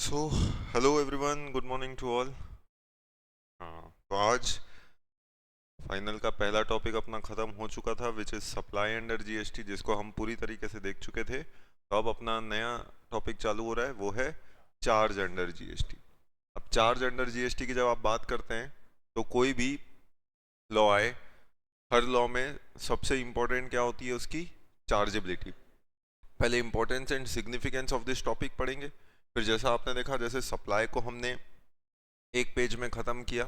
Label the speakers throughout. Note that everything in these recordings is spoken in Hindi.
Speaker 1: So hello everyone, good morning to all. हाँ, तो आज फाइनल का पहला टॉपिक अपना ख़त्म हो चुका था, which is supply under GST, जिसको हम पूरी तरीके से देख चुके थे। तो अब अपना नया टॉपिक चालू हो रहा है, वो है चार्ज अंडर जीएसटी। अब चार्ज अंडर जीएसटी की जब आप बात करते हैं तो कोई भी लॉ आए, हर लॉ में सबसे इम्पोर्टेंट क्या होती है, उसकी चार्जेबिलिटी। पहले importance and significance of this topic पढ़ेंगे, फिर जैसा आपने देखा, जैसे सप्लाई को हमने एक पेज में ख़त्म किया,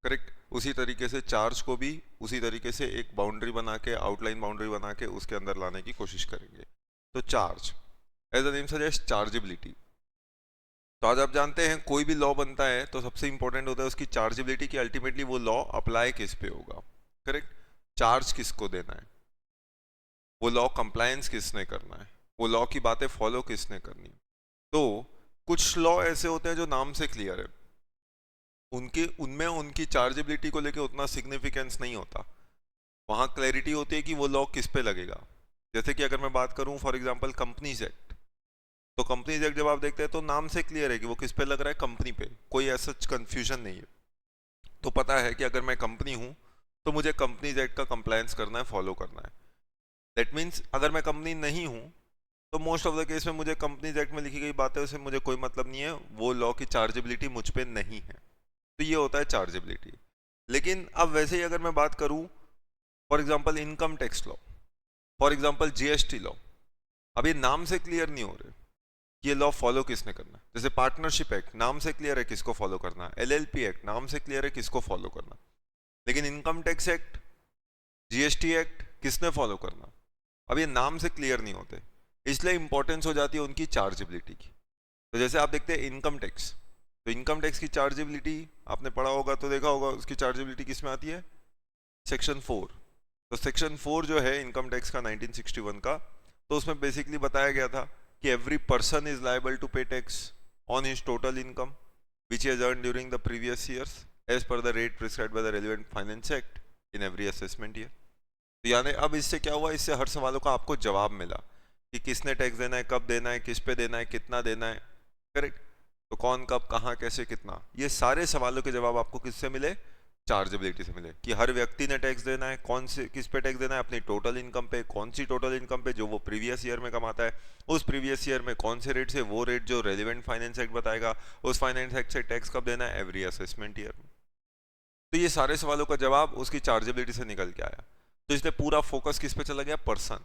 Speaker 1: करेक्ट, उसी तरीके से चार्ज को भी उसी तरीके से एक बाउंड्री बना के, आउटलाइन बाउंड्री बना के उसके अंदर लाने की कोशिश करेंगे। तो charge, as the name suggest, chargeability. तो आज आप जानते हैं कोई भी लॉ बनता है तो सबसे इंपॉर्टेंट होता है उसकी चार्जेबिलिटी, की अल्टीमेटली वो लॉ अप्लाई किस पे होगा, करेक्ट, चार्ज किसको देना है, वो लॉ कंप्लायंस किसने करना है, वो लॉ की बातें फॉलो किसने करनी है। तो कुछ लॉ ऐसे होते हैं जो नाम से क्लियर है, उनके उनमें उनकी चार्जेबिलिटी को लेके उतना सिग्निफिकेंस नहीं होता, वहां क्लैरिटी होती है कि वो लॉ किस पे लगेगा। जैसे कि अगर मैं बात करूं फॉर एग्जांपल कंपनीज एक्ट, तो कंपनीज एक्ट जब आप देखते हैं तो नाम से क्लियर है कि वो किस पे लग रहा है, कंपनी पे, कोई ऐसा कंफ्यूजन नहीं है। तो पता है कि अगर मैं कंपनी हूं तो मुझे कंपनीज एक्ट का कंप्लायंस करना है, फॉलो करना है। दैट मीन्स अगर मैं कंपनी नहीं हूं तो मोस्ट ऑफ द केस में मुझे कंपनीज एक्ट में लिखी गई बातें से मुझे कोई मतलब नहीं है, वो लॉ की चार्जेबिलिटी मुझ पे नहीं है। तो ये होता है चार्जेबिलिटी। लेकिन अब वैसे ही अगर मैं बात करूं, for example income tax law, for example GST law, अब ये नाम से क्लियर नहीं हो रहे कि ये लॉ फॉलो किसने करना है। जैसे पार्टनरशिप एक्ट नाम से क्लियर है किसको फॉलो करना है, एलएलपी एक्ट नाम से क्लियर है किसको फॉलो करना, लेकिन income tax act, GST act किसने फॉलो करना, अब ये नाम से क्लियर नहीं होते, इसलिए इंपॉर्टेंस हो जाती है उनकी चार्जेबिलिटी की। तो जैसे आप देखते हैं इनकम टैक्स, तो इनकम टैक्स की चार्जेबिलिटी आपने पढ़ा होगा तो देखा होगा उसकी चार्जेबिलिटी किस में आती है, सेक्शन 4। तो सेक्शन 4 जो है इनकम टैक्स का 1961 का, तो उसमें बेसिकली बताया गया था कि every person is liable to pay tax on his total income which is earn during the previous years as per the rate prescribed by the relevant finance act in every assessment year. तो यानी अब इससे क्या हुआ, इससे हर सवालों का आपको जवाब मिला कि किसने टैक्स देना है, कब देना है, किस पे देना है, कितना देना है, करेक्ट। तो कौन, कब, कहाँ, कैसे, कितना, ये सारे सवालों के जवाब आपको किससे मिले, चार्जेबिलिटी से मिले। कि हर व्यक्ति ने टैक्स देना है, कौन से, किस पे टैक्स देना है, अपनी टोटल इनकम पे, कौन सी टोटल इनकम पे, जो वो प्रीवियस ईयर में कमाता है, उस प्रीवियस ईयर में कौन से रेट से, वो रेट जो रेलिवेंट फाइनेंस एक्ट बताएगा, उस फाइनेंस एक्ट से टैक्स कब देना है, एवरी असेसमेंट ईयर में। तो ये सारे सवालों का जवाब उसकी चार्जेबिलिटी से निकल के आया। तो इसलिए पूरा फोकस किस पे चला गया, पर्सन,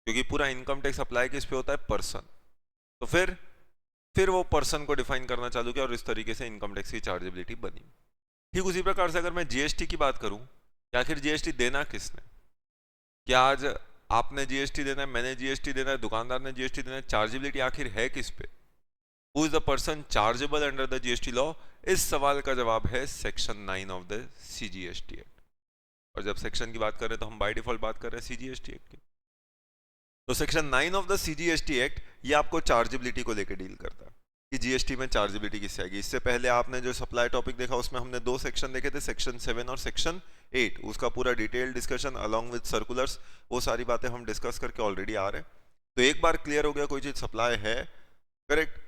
Speaker 1: क्योंकि पूरा इनकम टैक्स अप्लाई किस पे होता है, पर्सन। तो फिर वो पर्सन को डिफाइन करना चालू किया और इस तरीके से इनकम टैक्स की चार्जेबिलिटी बनी। ठीक उसी प्रकार से अगर मैं जीएसटी की बात करूं कि आखिर जीएसटी देना किसने, क्या आज आपने जीएसटी देना है, मैंने जीएसटी देना है, दुकानदार ने जीएसटी देना है, चार्जेबिलिटी आखिर है किस पे, who is the person chargeable under the GST law. इस सवाल का जवाब है section 9 of the CGST act. और जब सेक्शन की बात कर रहे हैं तो हम बाय डिफॉल्ट बात कर रहे हैं सीजीएसटी एक्ट की। तो section 9 of the CGST act ये आपको चार्जेबिलिटी को लेकर डील करता है कि जीएसटी में चार्जेबिलिटी किससे आएगी। इससे पहले आपने जो सप्लाई टॉपिक देखा उसमें हमने दो सेक्शन देखे थे, सेक्शन 7 और सेक्शन 8, उसका पूरा detail discussion along with circulars, वो सारी बातें हम डिस्कस करके ऑलरेडी आ रहे हैं। तो एक बार क्लियर हो गया कोई चीज सप्लाई है, करेक्ट,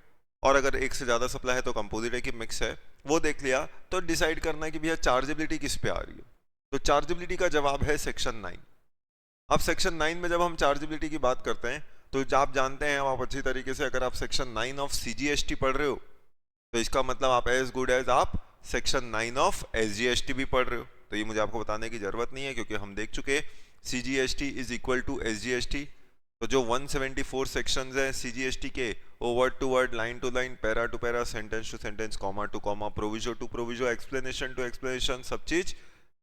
Speaker 1: और अगर एक से ज्यादा सप्लाई है तो कंपोजिट है कि मिक्स है, वो देख लिया, तो डिसाइड करना है कि भैया चार्जेबिलिटी किस पे आ रही है। तो चार्जेबिलिटी का जवाब है सेक्शन 9। अब सेक्शन 9 में जब हम चार्जेबिलिटी की बात करते हैं तो आप जानते हैं, आप अच्छी तरीके से, अगर आप सेक्शन 9 ऑफ सीजीएसटी पढ़ रहे हो तो इसका मतलब आप एज गुड एज आप सेक्शन 9 ऑफ एसजीएसटी भी पढ़ रहे हो। तो ये मुझे आपको बताने की जरूरत नहीं है क्योंकि हम देख चुके CGST is equal to SGST. तो जो 174 सेक्शंस हैं सीजीएसटी के, वो word to word, line to line, para to para, sentence to sentence, comma to comma, proviso to proviso, explanation to explanation, सब चीज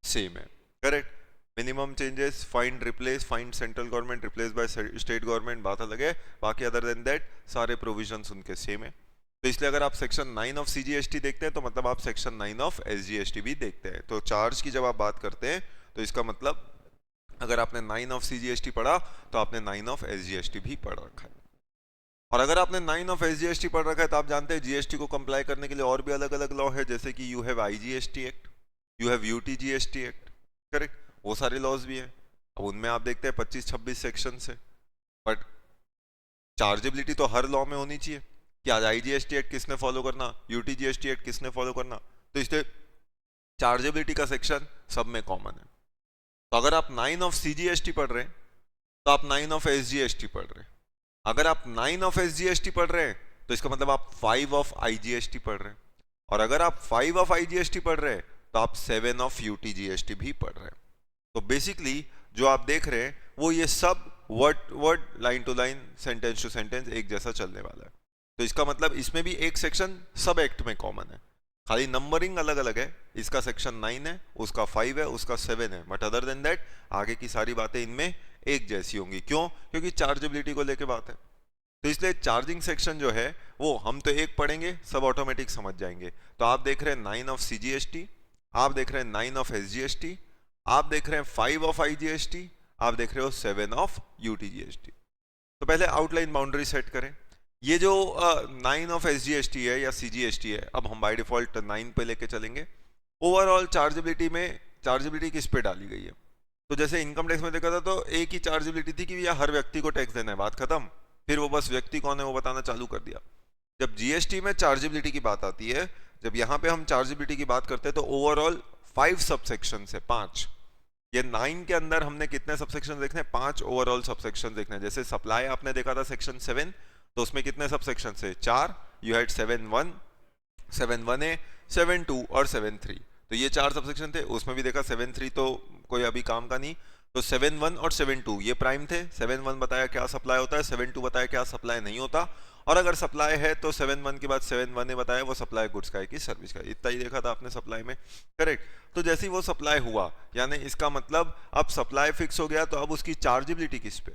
Speaker 1: सेम है, correct. Minimum changes, find replace, find central government, replace by state government, बात अलग है, बाकी अदर देन दैट सारे प्रोविजंस उनके सेम है। तो इसलिए अगर आप सेक्शन 9 ऑफ सीजीएसटी देखते हैं तो मतलब आप सेक्शन 9 ऑफ एसजीएसटी भी देखते हैं। तो चार्ज की जब आप बात करते हैं तो इसका मतलब अगर आपने 9 ऑफ सीजीएसटी पढ़ा तो आपने 9 ऑफ एसजीएसटी भी पढ़ रखा है। और अगर आपने 9 ऑफ एसजीएसटी पढ़ रखा है तो आप जानते हैं जीएसटी को कंप्लाई करने के लिए और भी अलग अलग लॉ है, जैसे कि you have IGST act, you have UTGST act, correct, वो सारे लॉज भी है। अब उनमें आप देखते हैं 25-26 सेक्शन है, बट चार्जेबिलिटी तो हर लॉ में होनी चाहिए। कि आज IGST एक्ट किसने फॉलो करना, UTGST एक्ट किसने फॉलो करना, तो इसलिए चार्जेबिलिटी का सेक्शन सब में कॉमन है। तो अगर आप 9 ऑफ CGST पढ़ रहे हैं तो आप 9 ऑफ SGST पढ़ रहे हैं, अगर आप 9 ऑफ SGST पढ़ रहे हैं तो इसका मतलब आप 5 ऑफ IGST पढ़ रहे हैं, और अगर आप 5 ऑफ IGST पढ़ रहे हैं तो आप 7 ऑफ UTGST भी पढ़ रहे हैं। तो बेसिकली जो आप देख रहे हैं वो ये सब word word, line to line, sentence to sentence एक जैसा चलने वाला है। तो इसका मतलब इसमें भी एक सेक्शन सब एक्ट में कॉमन है, खाली नंबरिंग अलग अलग है। इसका सेक्शन 9 है, उसका 5 है, उसका 7 है, बट अदर देन दैट आगे की सारी बातें इनमें एक जैसी होंगी। क्यों? क्योंकि चार्जेबिलिटी को लेके बात है। तो इसलिए चार्जिंग सेक्शन जो है वो हम तो एक पढ़ेंगे, सब ऑटोमेटिक समझ जाएंगे। तो आप देख रहे हैं 9 ऑफ CGST, आप देख रहे हैं 9 ऑफ SGST, आप देख रहे हैं 5 ऑफ IGST, आप देख रहे हो 7 ऑफ UTGST। तो पहले आउटलाइन बाउंड्री सेट करें। ये जो 9 ऑफ SGST है या CGST है, अब हम बाय डिफॉल्ट 9 पे लेके चलेंगे। ओवरऑल चार्जेबिलिटी में चार्जेबिलिटी किस पे डाली गई है? तो जैसे इनकम टैक्स में देखा था तो एक ही चार्जेबिलिटी थी कि भैया हर व्यक्ति को टैक्स देना है, बात खत्म। फिर वो बस व्यक्ति कौन है वो बताना चालू कर दिया। जब GST में चार्जेबिलिटी की बात आती है, जब यहाँ पे हम चार्जेबिलिटी की बात करते हैं तो ओवरऑल 5 सबसेक्शन है, 5। ये 9 के अंदर हमने कितने सबसेक्शन देखने हैं? 5 ओवरऑल सबसेक्शन देखने हैं। जैसे सप्लाई आपने देखा था सेक्शन 7, तो उसमें कितने सबसेक्शन है? 4। यू हैड 7(1), 7(1)(a), 7(2) और 7(3). तो ये 4 सबसेक्शन थे। उसमें भी देखा 7(3) तो कोई अभी काम का नहीं, तो 7(1) और 7(2) ये प्राइम थे। 7(1) बताया क्या सप्लाई होता है, 7(2) बताया क्या सप्लाई नहीं होता, और अगर सप्लाई है तो 7(1) के बाद 7(1) ने बताया वो सप्लाई गुड्स का है कि सर्विस का। इतना ही देखा था आपने सप्लाई में, करेक्ट। तो जैसे ही वो सप्लाई हुआ, यानी इसका मतलब अब सप्लाई फिक्स हो गया, तो अब उसकी चार्जेबिलिटी किस पे?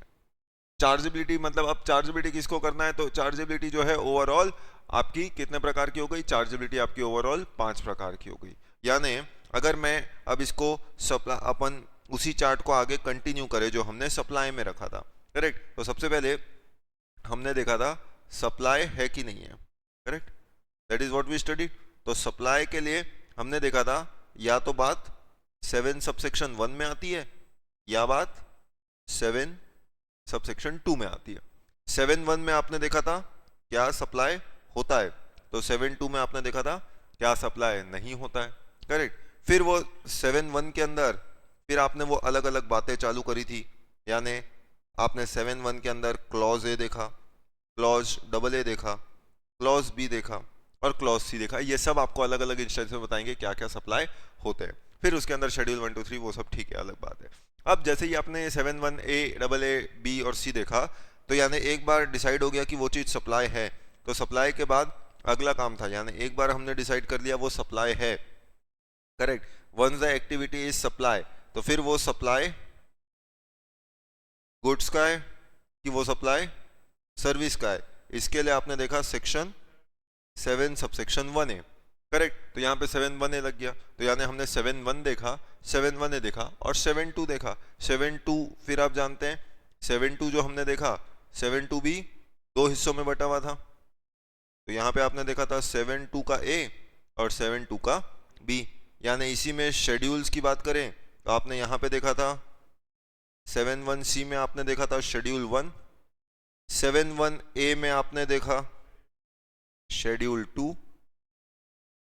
Speaker 1: चार्जेबिलिटी मतलब अब चार्जेबिलिटी किसको करना है? तो चार्जेबिलिटी जो है ओवरऑल आपकी कितने प्रकार की हो गई? चार्जेबिलिटी आपकी ओवरऑल 5 प्रकार की हो गई। यानी अगर मैं अब इसको सप्लाई, अपन उसी चार्ट को आगे कंटिन्यू करें जो हमने सप्लाई में रखा था, करेक्ट। तो सबसे पहले हमने देखा था सप्लाई है कि नहीं है, correct, that is what we study. तो सप्लाई के लिए हमने देखा था या तो बात 7 सबसेक्शन 1 में आती है या बात 7 सबसेक्शन 2 में आती है। 7(1) में आपने देखा था क्या सप्लाई होता है, तो 7(2) में आपने देखा था क्या सप्लाई नहीं होता है, करेक्ट। फिर वो 7(1) के अंदर फिर आपने वो अलग अलग बातें चालू करी थी, यानी आपने 7(1) के अंदर क्लॉज ए देखा, क्लॉज AA देखा, क्लॉज B देखा और क्लॉज C देखा। ये सब आपको अलग अलग इंस्टेंस में बताएंगे क्या क्या सप्लाई होते हैं। फिर उसके अंदर शेड्यूल 1 2 3 वो सब ठीक है, अलग बात है। अब जैसे ही आपने 7(1)(a), AA, B और C देखा, तो यानी एक बार डिसाइड हो गया कि वो चीज़ सप्लाई है, तो सप्लाई के बाद अगला काम था, यानी एक बार हमने डिसाइड कर लिया वो सप्लाई है, correct. Once the activity is supply, तो फिर वो सप्लाई गुड्स का है कि वो सप्लाई सर्विस का है। इसके लिए आपने देखा सेक्शन 7 सबसेक्शन 1A, करेक्ट। तो यहाँ पे 7(1)(a) लग गया, तो यानी हमने 7(1) देखा, 7(1)(a) देखा और 7(2) देखा। 7(2) फिर आप जानते हैं 7(2) जो हमने देखा, 7(2) भी 2 हिस्सों में बटा हुआ था। तो यहाँ पे आपने देखा था 7(2) का A और 7(2) का B, यानी इसी में शेड्यूल्स की बात करें तो आपने यहाँ पे देखा था 7(1)(c) में आपने देखा था शेड्यूल 1, 7(1)(a) में आपने देखा शेड्यूल 2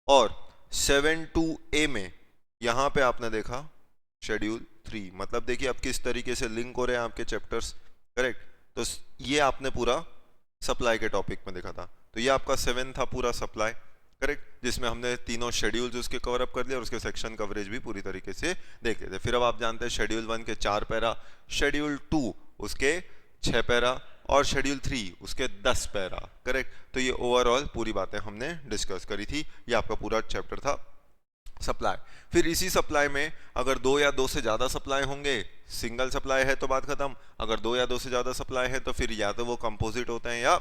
Speaker 1: और 7(2)(a) में यहां पे आपने देखा शेड्यूल 3। मतलब देखिए अब किस तरीके से लिंक हो रहे हैं आपके चैप्टर्स, करेक्ट। तो ये आपने पूरा सप्लाई के टॉपिक में देखा था। तो ये आपका 7 था पूरा सप्लाई, करेक्ट, जिसमें हमने तीनों शेड्यूल्स उसके कवर अप कर लिया और उसके सेक्शन कवरेज भी पूरी तरीके से देख लेते। फिर अब आप जानते हैं शेड्यूल 1 के 4 पैरा, शेड्यूल 2 उसके 6 पैरा और शेड्यूल 3 उसके 10 पैरा, करेक्ट। तो ये ओवरऑल पूरी बातें हमने डिस्कस करी थी। ये आपका पूरा चैप्टर था सप्लाई। फिर इसी सप्लाई में अगर 2 या 2 से ज़्यादा सप्लाई होंगे, सिंगल सप्लाई है तो बात खत्म। अगर 2 या 2 से ज़्यादा सप्लाई है तो फिर या तो वो कंपोजिट होते हैं या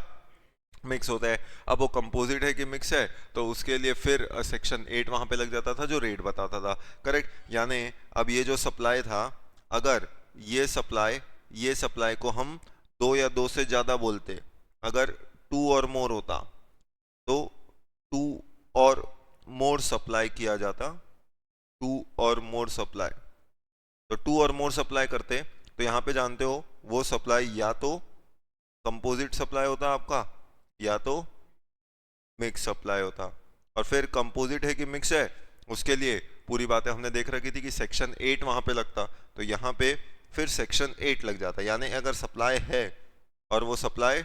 Speaker 1: मिक्स होता है। अब वो कंपोजिट है कि मिक्स है, तो उसके लिए फिर सेक्शन 8 वहाँ पे लग जाता था जो रेट बताता था, करेक्ट। यानी अब ये जो सप्लाई था, अगर ये सप्लाई को हम 2 या 2 से ज़्यादा बोलते, अगर 2 और मोर होता तो 2 और मोर सप्लाई किया जाता, 2 और मोर सप्लाई, तो 2 और मोर सप्लाई करते तो यहाँ पे जानते हो वो सप्लाई या तो कंपोजिट सप्लाई होता आपका या तो मिक्स सप्लाई होता। और फिर कंपोजिट है कि मिक्स है, उसके लिए पूरी बातें हमने देख रखी थी कि सेक्शन 8 वहां पे लगता, तो यहाँ पे फिर सेक्शन 8 लग जाता। यानी अगर सप्लाई है और वो सप्लाई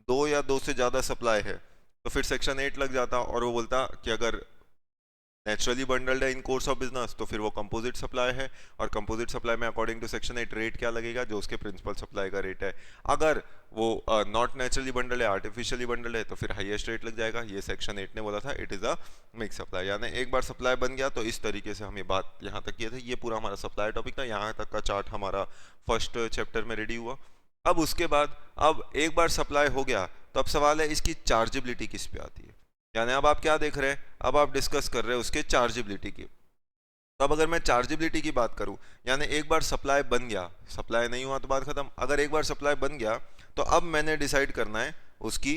Speaker 1: 2 या 2 से ज़्यादा सप्लाई है तो फिर सेक्शन 8 लग जाता, और वो बोलता कि अगर नेचुरली बंडल्ड है इन कोर्स ऑफ बिजनेस तो फिर वो कंपोजिट सप्लाई है, और कंपोजिट सप्लाई में अकॉर्डिंग टू सेक्शन 8 रेट क्या लगेगा, जो उसके प्रिंसिपल सप्लाई का रेट है। अगर वो नॉट नेचुरली बंडल्ड है, आर्टिफिशियली बंडल्ड है, तो फिर हाईएस्ट रेट लग जाएगा। ये सेक्शन 8 ने बोला था it is a mix supply. यानी एक बार सप्लाई बन गया तो इस तरीके से हम ये बात यहाँ तक किए थे। ये पूरा हमारा सप्लाई टॉपिक था, यहाँ तक का चार्ट हमारा फर्स्ट चैप्टर में रेडी हुआ। अब उसके बाद अब एक बार सप्लाई हो गया तो अब सवाल है इसकी चार्जेबिलिटी किस पे आती है। यानी अब आप क्या देख रहे हैं, अब आप डिस्कस कर रहे हैं उसके चार्जेबिलिटी की। तो अब अगर मैं चार्जेबिलिटी की बात करूं, यानी एक बार सप्लाई बन गया, सप्लाई नहीं हुआ तो बात खत्म। अगर एक बार सप्लाई बन गया तो अब मैंने डिसाइड करना है उसकी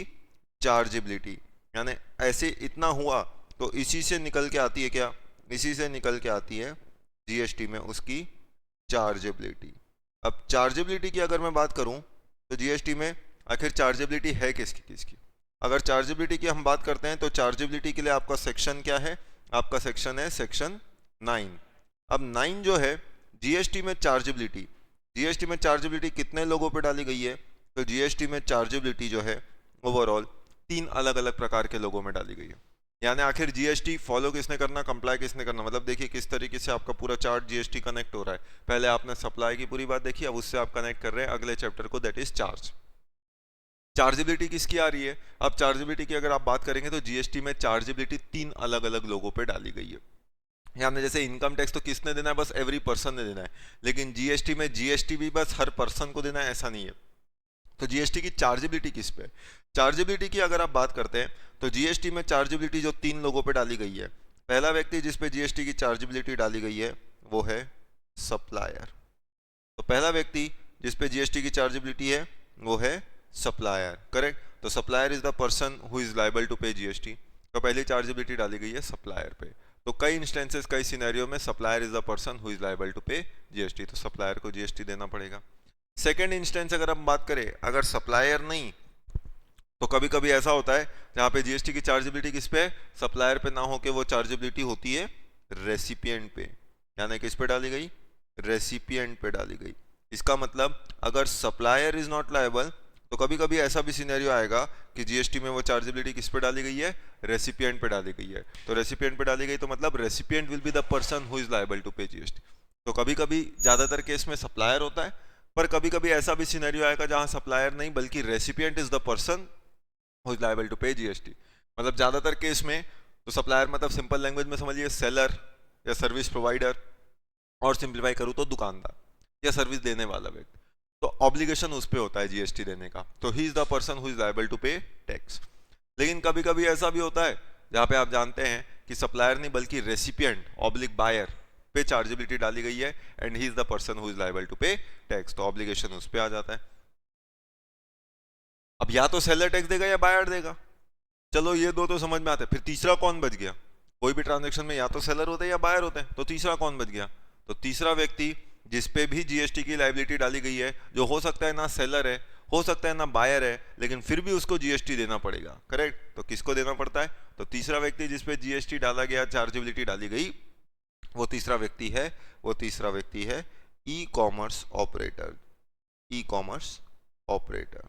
Speaker 1: चार्जेबिलिटी। यानी ऐसे इतना हुआ तो इसी से निकल के आती है क्या, इसी से निकल के आती है जीएसटी में उसकी चार्जेबिलिटी। अब चार्जेबिलिटी की अगर मैं बात करूं तो जीएसटी में आखिर चार्जेबिलिटी है किसकी किसकी। अगर चार्जेबिलिटी की हम बात करते हैं तो चार्जेबिलिटी के लिए आपका सेक्शन क्या है, आपका सेक्शन है सेक्शन 9। अब 9 जो है जीएसटी में चार्जेबिलिटी, जीएसटी में चार्जेबिलिटी कितने लोगों पे डाली गई है, तो जीएसटी में चार्जेबिलिटी जो है ओवरऑल 3 अलग अलग प्रकार के लोगों में डाली गई है। यानी आखिर जीएसटी फॉलो किसने करना, कंप्लाई किसने करना। मतलब देखिए किस तरीके से आपका पूरा चार्ट जीएसटी कनेक्ट हो रहा है। पहले आपने सप्लाई की पूरी बात देखी, अब उससे आप कनेक्ट कर रहे हैं अगले चैप्टर को, दैट इज चार्ज। चार्जेबिलिटी किसकी आ रही है, अब चार्जेबिलिटी की अगर आप बात करेंगे तो जीएसटी में चार्जेबिलिटी 3 अलग अलग लोगों पे डाली गई है। हमने जैसे इनकम टैक्स तो किसने देना है, बस एवरी पर्सन ने देना है, लेकिन जीएसटी में जीएसटी भी बस हर पर्सन को देना है ऐसा नहीं है। तो जीएसटी की चार्जेबिलिटी किस पे, चार्जेबिलिटी की अगर आप बात करते हैं तो जीएसटी में चार्जेबिलिटी जो 3 लोगों पे डाली गई है, पहला व्यक्ति जिसपे जीएसटी की चार्जेबिलिटी डाली गई है वो है सप्लायर। तो पहला व्यक्ति जिसपे जीएसटी की चार्जेबिलिटी है वो है सप्लायर, करेक्ट। तो supplier is the person who is liable to pay GST. तो पहली चार्जेबिलिटी डाली गई है सप्लायर पे। तो कई इंस्टेंसेस कई सिनेरियो में supplier is the person who is liable to pay GST, तो सप्लायर को जीएसटी देना पड़ेगा। सेकेंड इंस्टेंस अगर हम बात करें, अगर सप्लायर नहीं तो कभी कभी ऐसा होता है जहाँ पे जीएसटी की चार्जेबिलिटी किस पे, सप्लायर पे ना होके वो चार्जेबिलिटी होती है रेसिपिएंट पे। यानी किस पे डाली गई, रेसिपिएंट पे डाली गई। इसका मतलब अगर सप्लायर इज नॉट लायबल तो कभी कभी ऐसा भी सिनेरियो आएगा कि जीएसटी में वो चार्जेबिलिटी किस पे डाली गई है, रेसिपिएंट पे डाली गई है। तो रेसिपिएंट पे डाली गई तो मतलब recipient will be the person who is liable to pay GST. तो कभी कभी ज्यादातर केस में सप्लायर होता है, पर कभी कभी ऐसा भी सिनेरियो आएगा जहां सप्लायर नहीं बल्कि recipient is the person who is liable to pay GST. मतलब ज्यादातर केस में तो सप्लायर मतलब सिंपल लैंग्वेज में समझिए सेलर या सर्विस प्रोवाइडर, और सिंप्लीफाई करूँ तो दुकानदार या सर्विस देने वाला व्यक्ति। तो ऑब्लिगेशन उस पे होता है जीएसटी देने का, तो he is the person who is liable to pay tax. लेकिन कभी कभी ऐसा भी होता है जहाँ पे आप जानते हैं कि सप्लायर नहीं बल्कि रेसिपिएंट ऑब्लिक बायर पे चार्जेबिलिटी डाली गई है and he is the person who is liable to pay tax, तो ऑब्लिगेशन उस पे आ जाता है। अब या तो सेलर टैक्स देगा या बायर देगा, चलो ये दो तो समझ में आते हैं, फिर तीसरा कौन बच गया। कोई भी ट्रांजेक्शन में या तो सेलर होते हैं या बायर होते हैं, तो तीसरा कौन बच गया, तो तीसरा व्यक्ति जिसपे भी जीएसटी की लायबिलिटी डाली गई है, जो हो सकता है ना सेलर है, हो सकता है ना बायर है, लेकिन फिर भी उसको जीएसटी देना पड़ेगा, करेक्ट। तो किसको देना पड़ता है, तो तीसरा व्यक्ति जिसपे जीएसटी डाला गया, चार्जेबिलिटी डाली गई, वो तीसरा व्यक्ति है, वो तीसरा व्यक्ति है ई कॉमर्स ऑपरेटर। ई कॉमर्स ऑपरेटर,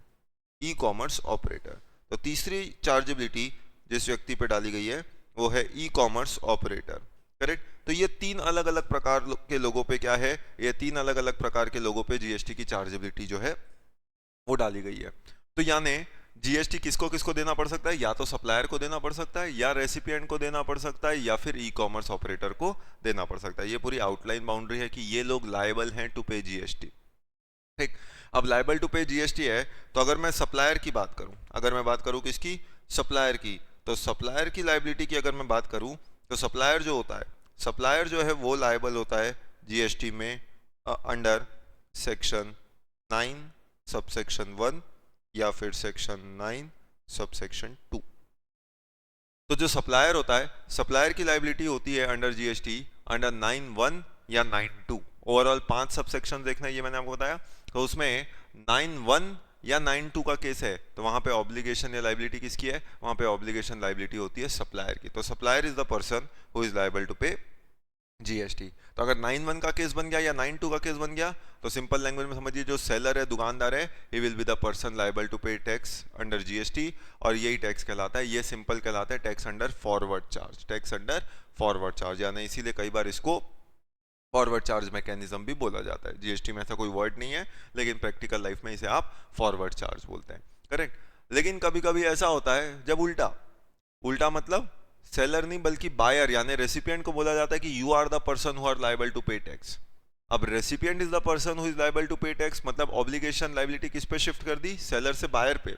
Speaker 1: ई कॉमर्स ऑपरेटर। तो तीसरी चार्जेबिलिटी जिस व्यक्ति पे डाली गई है वो है ई कॉमर्स ऑपरेटर, करेक्ट। तो ये 3 अलग अलग प्रकार के लोगों पे क्या है, ये 3 अलग अलग प्रकार के लोगों पे जीएसटी की चार्जेबिलिटी जो है वो डाली गई है। तो यानी जीएसटी किसको किसको देना पड़ सकता है, या तो सप्लायर को देना पड़ सकता है, या रेसिपिएंट को देना पड़ सकता है, या फिर ई कॉमर्स ऑपरेटर को देना पड़ सकता है। ये पूरी आउटलाइन बाउंड्री है कि ये लोग लायबल हैं टू पे जीएसटी, ठीक। अब लायबल टू पे जीएसटी है, तो अगर मैं सप्लायर की बात करूं, अगर मैं बात करूं किसकी, सप्लायर की, तो सप्लायर की लायबिलिटी की अगर मैं बात करूं तो सप्लायर जो होता है, सप्लायर जो है वो लायबल होता है जीएसटी में अंडर सेक्शन 9 सबसेक्शन 1 या फिर सेक्शन 9 सबसेक्शन 2। तो जो सप्लायर होता है, सप्लायर की लायबिलिटी होती है अंडर जीएसटी अंडर 9(1) या 9(2). ओवरऑल 5 सबसेक्शन देखना है, ये मैंने आपको बताया। तो उसमें 9(1) या 9(2) का केस है तो वहां पे ऑब्लिगेशन या लाइबिलिटी किसकी है, वहां पे ऑब्लिगेशन लाइबिलिटी होती है सप्लायर की। तो supplier is the person who is liable to pay GST. तो अगर 9(1) का केस बन गया या 9(2) का केस बन गया तो सिंपल लैंग्वेज में समझिए, जो सेलर है, दुकानदार है, he will be the person liable to pay tax under GST, और यही टैक्स कहलाता है, ये सिंपल कहलाता है tax under forward charge, tax under forward charge, यानी इसीलिए कई बार इसको फॉरवर्ड चार्ज मैकेनिज्म भी बोला जाता है। जीएसटी में ऐसा कोई वर्ड नहीं है, लेकिन प्रैक्टिकल लाइफ में इसे आप फॉरवर्ड चार्ज बोलते हैं, करेक्ट। लेकिन कभी कभी ऐसा होता है जब उल्टा, उल्टा मतलब सेलर नहीं बल्कि बायर यानी रेसिपिएंट को बोला जाता है कि you are the person who are liable to pay tax. अब recipient is the person who is liable to pay tax, मतलब ऑब्लिगेशन लायबिलिटी किस पे शिफ्ट कर दी, सेलर से बायर पे।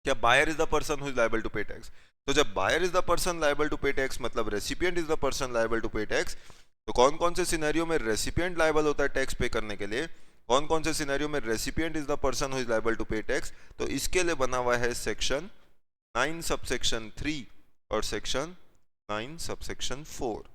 Speaker 1: क्या buyer is the person who is liable to pay tax? तो जब buyer is the person liable to pay tax मतलब recipient is the person liable to pay tax, तो कौन कौन से सिनेरियो में रेसिपिएंट लायबल होता है टैक्स पे करने के लिए, कौन कौन से सिनेरियो में recipient is the person who is liable to pay tax, तो इसके लिए बना हुआ है सेक्शन 9 सबसेक्शन 3 और सेक्शन 9 सबसेक्शन 4।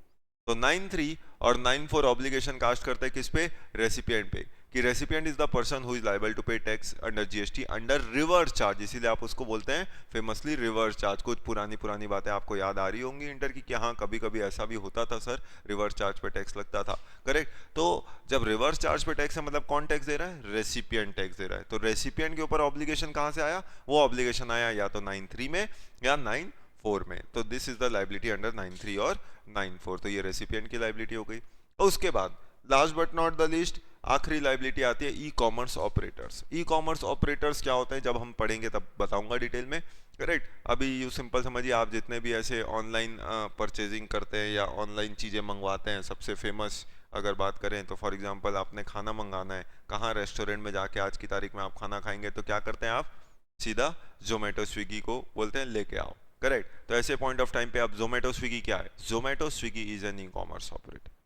Speaker 1: तो 9(3) और 9(4) ऑब्लिगेशन कास्ट करते हैं किस पे, रेसिपिएंट पे, कि recipient is the person who is liable to pay tax under GST under reverse charge, इसीलिए आप उसको बोलते हैं फेमसली रिवर्स चार्ज। कुछ पुरानी बातें आपको याद आ रही होंगी इंटर की, कि हाँ कभी कभी ऐसा भी होता था सर, रिवर्स चार्ज पे टैक्स लगता था, करेक्ट। तो जब रिवर्स चार्ज पे टैक्स है मतलब कौन टैक्स दे रहा है, रेसिपिएंट टैक्स दे रहा है। तो रेसिपिएंट के ऊपर ऑब्लिगेशन कहां से आया, वो ऑब्लिगेशन आया या तो 9(3) में या 9(4) में। तो this is the liability under 9(3) और 9(4। तो ये रेसिपिएंट की लायबिलिटी हो गई। और उसके बाद last but not the least आखिरी लायबिलिटी आती है e commerce operators. E commerce operators क्या होते हैं जब हम पढ़ेंगे तब बताऊंगा डिटेल में, करेक्ट। अभी यू सिंपल समझिए, आप जितने भी ऐसे ऑनलाइन परचेजिंग करते हैं या ऑनलाइन चीज़ें मंगवाते हैं, सबसे फेमस अगर बात करें तो फॉर एग्जांपल आपने खाना मंगाना है, कहाँ रेस्टोरेंट में जाके आज की तारीख में आप खाना खाएंगे, तो क्या करते हैं आप, सीधा जोमेटो स्विगी को बोलते हैं लेके आओ, करेक्ट। तो ऐसे पॉइंट ऑफ टाइम पे आप जोमेटो स्विगी क्या है, Zomato Swiggy is an e commerce operator.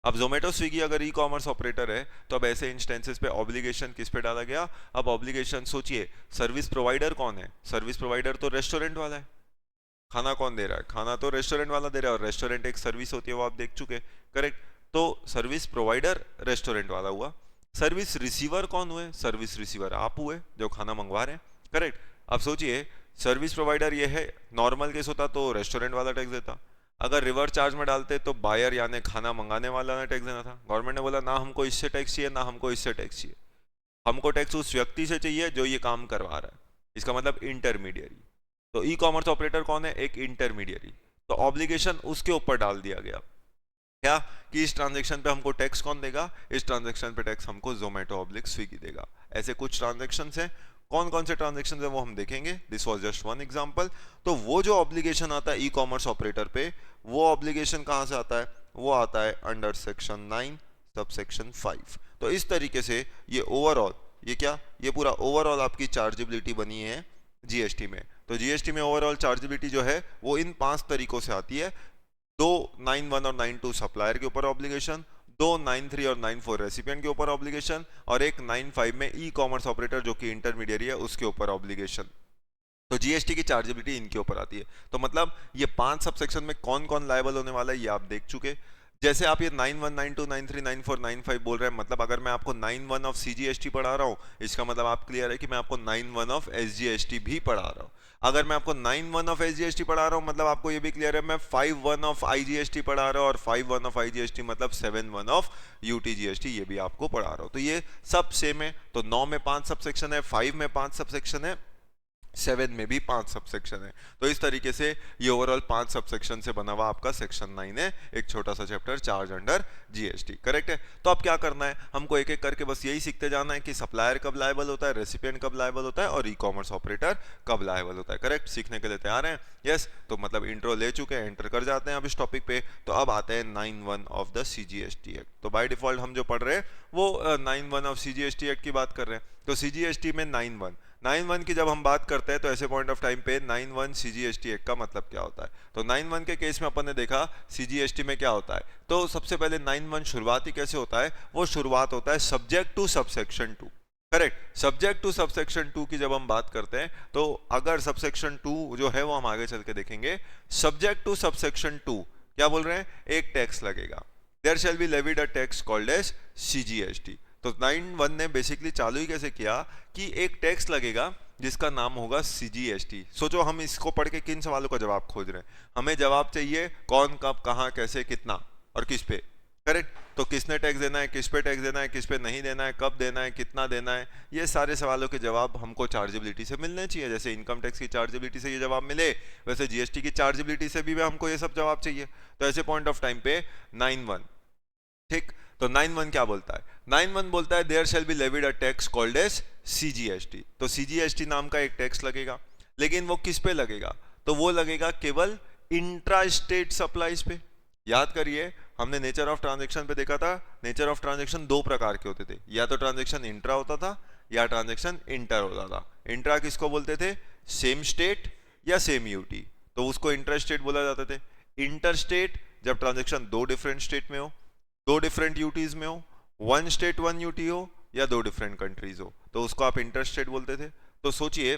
Speaker 1: अब जोमेटो स्विगी अगर ई कॉमर्स ऑपरेटर है तो अब ऐसे इंस्टेंसेस पे ऑब्लिगेशन किस पे डाला गया, अब ऑब्लिगेशन सोचिए, सर्विस प्रोवाइडर कौन है, सर्विस प्रोवाइडर तो रेस्टोरेंट वाला है, खाना कौन दे रहा है, खाना तो रेस्टोरेंट वाला दे रहा है, और रेस्टोरेंट एक सर्विस होती है वो आप देख चुके, करेक्ट। तो सर्विस प्रोवाइडर रेस्टोरेंट वाला हुआ, सर्विस रिसीवर कौन हुए, सर्विस रिसीवर आप हुए जो खाना मंगवा रहे हैं, करेक्ट। अब सोचिए सर्विस प्रोवाइडर ये है, नॉर्मल केस होता तो रेस्टोरेंट वाला टैक्स देता, अगर रिवर्स चार्ज में डालते तो बायर यानी खाना मंगाने वाला ने टैक्स देना था। गवर्नमेंट ने बोला ना हमको इससे टैक्स चाहिए ना हमको इससे टैक्स चाहिए, हमको टैक्स उस व्यक्ति से चाहिए जो ये काम करवा रहा है, इसका मतलब इंटरमीडियरी। तो ई कॉमर्स ऑपरेटर कौन है, एक इंटरमीडियरी। तो ऑब्लिगेशन उसके ऊपर डाल दिया गया, क्या कि इस ट्रांजैक्शन पे हमको टैक्स कौन देगा, इस ट्रांजैक्शन पे टैक्स हमको जोमेटो ऑब्लिक स्विगी देगा। ऐसे कुछ ट्रांजैक्शन हैं, कौन कौन से ट्रांजैक्शन है वो हम देखेंगे, this was just one example. तो वो जो ऑब्लिगेशन आता है ई कॉमर्स ऑपरेटर पे, वो ऑब्लिगेशन कहां से आता है, वो आता है अंडर सेक्शन 9 सबसेक्शन 5। तो इस तरीके से ये ओवरऑल, ये क्या, ये पूरा ओवरऑल आपकी चार्जेबिलिटी बनी है जीएसटी में। तो जीएसटी में ओवरऑल चार्जेबिलिटी जो है वो इन 5 तरीकों से आती है, 2 9(1) और 9(2) सप्लायर के ऊपर ऑब्लिगेशन, 2 9(3) और 9(4) रेसिपिएंट के ऊपर ऑब्लिगेशन, और एक 9(5) में ई कॉमर्स ऑपरेटर जो कि इंटरमीडियरी है उसके ऊपर ऑब्लिगेशन। तो जीएसटी की चार्जेबिलिटी इनके ऊपर आती है। तो मतलब ये 5 सबसेक्शन में कौन कौन लायबल होने वाला है ये आप देख चुके। जैसे आप ये 9(1), 9(2), 9(3), 9(4), 9(5) बोल रहे हैं, मतलब अगर मैं आपको 9(1) ऑफ सीजीएसटी पढ़ा रहा हूँ, इसका मतलब आप क्लियर है कि मैं आपको 9(1) ऑफ एसजीएसटी भी पढ़ा रहा हूँ। अगर मैं आपको 9(1) ऑफ एसजीएसटी पढ़ा रहा हूँ मतलब आपको ये भी क्लियर है मैं 5(1) ऑफ आईजीएसटी पढ़ा रहा हूँ, और 5(1) ऑफ आईजीएसटी मतलब 7(1) ऑफ यूटीजीएसटी ये भी आपको पढ़ा रहा हूँ। तो ये सब सेम है। तो 9 में 5 सबसेक्शन है, 5 में 5 सबसेक्शन है, 7 में भी 5 सबसेक्शन है। तो इस तरीके से ये ओवरऑल 5 सबसेक्शन से बना हुआ आपका सेक्शन 9 है, एक छोटा सा chapter charge under GST, correct है। तो अब क्या करना है, हमको एक एक करके बस यही सीखते जाना है कि सप्लायर कब लायबल होता है, रेसिपिएंट कब लायबल होता है, और ई कॉमर्स ऑपरेटर कब लायबल होता है, करेक्ट। सीखने के लिए तैयार हैं, यस। तो मतलब इंट्रो ले चुके हैं, एंटर कर जाते हैं अब इस टॉपिक पे। तो अब आते हैं 9(1) ऑफ द सीजीएसटी एक्ट। तो बाय डिफॉल्ट हम जो पढ़ रहे हैं वो 9(1) ऑफ सीजीएसटी एक्ट की बात कर रहे हैं। तो सीजीएसटी में 9(1) की जब हम बात करते हैं तो ऐसे पॉइंट ऑफ टाइम पे 9(1) सीजीएसटी एक्ट का मतलब क्या होता है। तो 9(1) के केस में अपन ने देखा सीजीएसटी में क्या होता है। तो सबसे पहले 9(1) शुरुआती कैसे होता है, वो शुरुआत होता है subject to subsection 2, correct. Subject to subsection 2 की जब हम बात करते हैं तो अगर सबसेक्शन 2 जो है वो हम आगे चल के देखेंगे, सब्जेक्ट टू सबसेक्शन 2 क्या बोल रहे हैं, एक टैक्स लगेगा, there shall be levied a tax called as CGST. तो 9(1) ने बेसिकली चालू ही कैसे किया कि एक टैक्स लगेगा जिसका नाम होगा CGST। सोचो हम इसको पढ़ के किन सवालों का जवाब खोज रहे हैं, हमें जवाब चाहिए कौन कब कहां कैसे कितना और किस पे, करेक्ट। तो किसने टैक्स देना है, किस पे टैक्स देना है, किस पे नहीं देना है, कब देना है, कितना देना है, ये सारे सवालों के जवाब हमको चार्जेबिलिटी से मिलने चाहिए। जैसे इनकम टैक्स की चार्जेबिलिटी से ये जवाब मिले, वैसे जीएसटी की चार्जेबिलिटी से भी हमको ये सब जवाब चाहिए। तो ऐसे पॉइंट ऑफ टाइम पे 9(1), ठीक। तो 9(1) क्या बोलता है, 9(1) बोलता है there shall be levied a tax called as CGST। तो CGST नाम का एक टैक्स लगेगा, लेकिन वो किस पे लगेगा, तो वो लगेगा केवल इंट्रा स्टेट सप्लाईज पे। याद करिए हमने नेचर ऑफ ट्रांजैक्शन पे देखा था, नेचर ऑफ ट्रांजैक्शन दो प्रकार के होते थे, या तो ट्रांजैक्शन इंट्रा होता था या ट्रांजैक्शन इंटर होता था। इंट्रा किसको बोलते थे, सेम स्टेट या सेम यूटी, तो उसको इंटर स्टेट बोला जाता थे। इंटर स्टेट जब ट्रांजैक्शन दो डिफरेंट स्टेट में हो, दो डिफरेंट यूटीज में हो, वन स्टेट वन यूटी हो, या दो डिफरेंट कंट्रीज हो, तो उसको आप इंटर स्टेट बोलते थे। तो सोचिए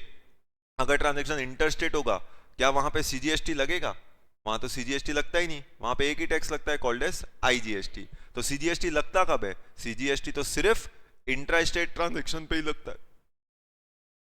Speaker 1: अगर ट्रांजैक्शन इंटर स्टेट होगा, क्या वहां पे CGST लगेगा, वहां तो CGST लगता ही नहीं, वहां पे एक ही टैक्स लगता है कॉल्ड एज IGST। तो CGST लगता कब है, CGST तो सिर्फ इंट्रा स्टेट ट्रांजैक्शन पे ही लगता है।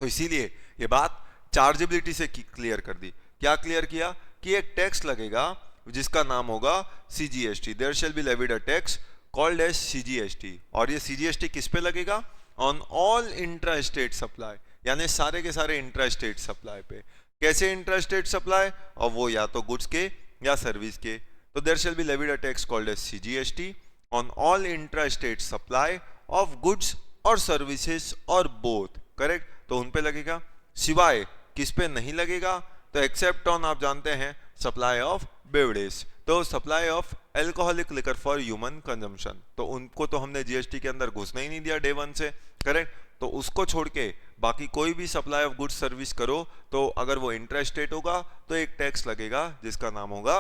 Speaker 1: तो इसीलिए ये बात चार्जेबिलिटी से क्लियर कर दी। क्या क्लियर किया कि एक टैक्स लगेगा जिसका नाम होगा CGST, there shall be levied a tax called as CGST। और ये CGST किस पे लगेगा, on all intra state supply, यानी सारे के सारे इंट्रा स्टेट सप्लाई पे। कैसे इंट्रा स्टेट सप्लाई, और वो या तो गुड्स के या सर्विस के। तो there shall be levied a tax called as CGST on all intra state supply of goods और सर्विसेज और बोथ, करेक्ट। तो उन पे लगेगा, सिवाय किस पे नहीं लगेगा, तो एक्सेप्ट ऑन आप जानते हैं सप्लाई ऑफ बेवरेज, तो supply of alcoholic liquor for human consumption, तो उनको तो हमने जीएसटी के अंदर घुसने ही नहीं दिया डे वन से, करेक्ट। तो उसको छोड़ के बाकी कोई भी सप्लाई ऑफ गुड्स सर्विस करो, तो अगर वो इंट्रा स्टेट होगा तो एक टैक्स लगेगा जिसका नाम होगा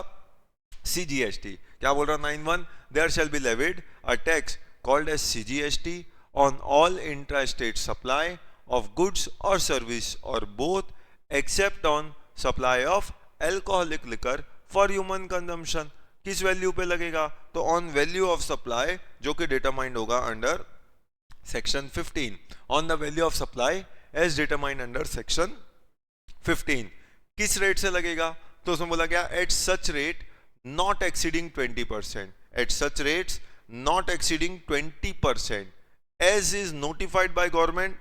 Speaker 1: CGST। क्या बोल रहा 9(1), there shall be levied a tax called as CGST on all intra state supply of goods और सर्विस और both except on supply of alcoholic liquor for human consumption. किस वैल्यू पे लगेगा, तो ऑन वैल्यू ऑफ सप्लाई, जो कि डिटरमाइंड होगा under section 15, on the value of supply as determined under section 15। किस रेट से लगेगा, तो उसमें बोला गया at such rate not exceeding 20%, at such rates not exceeding 20% as is notified by government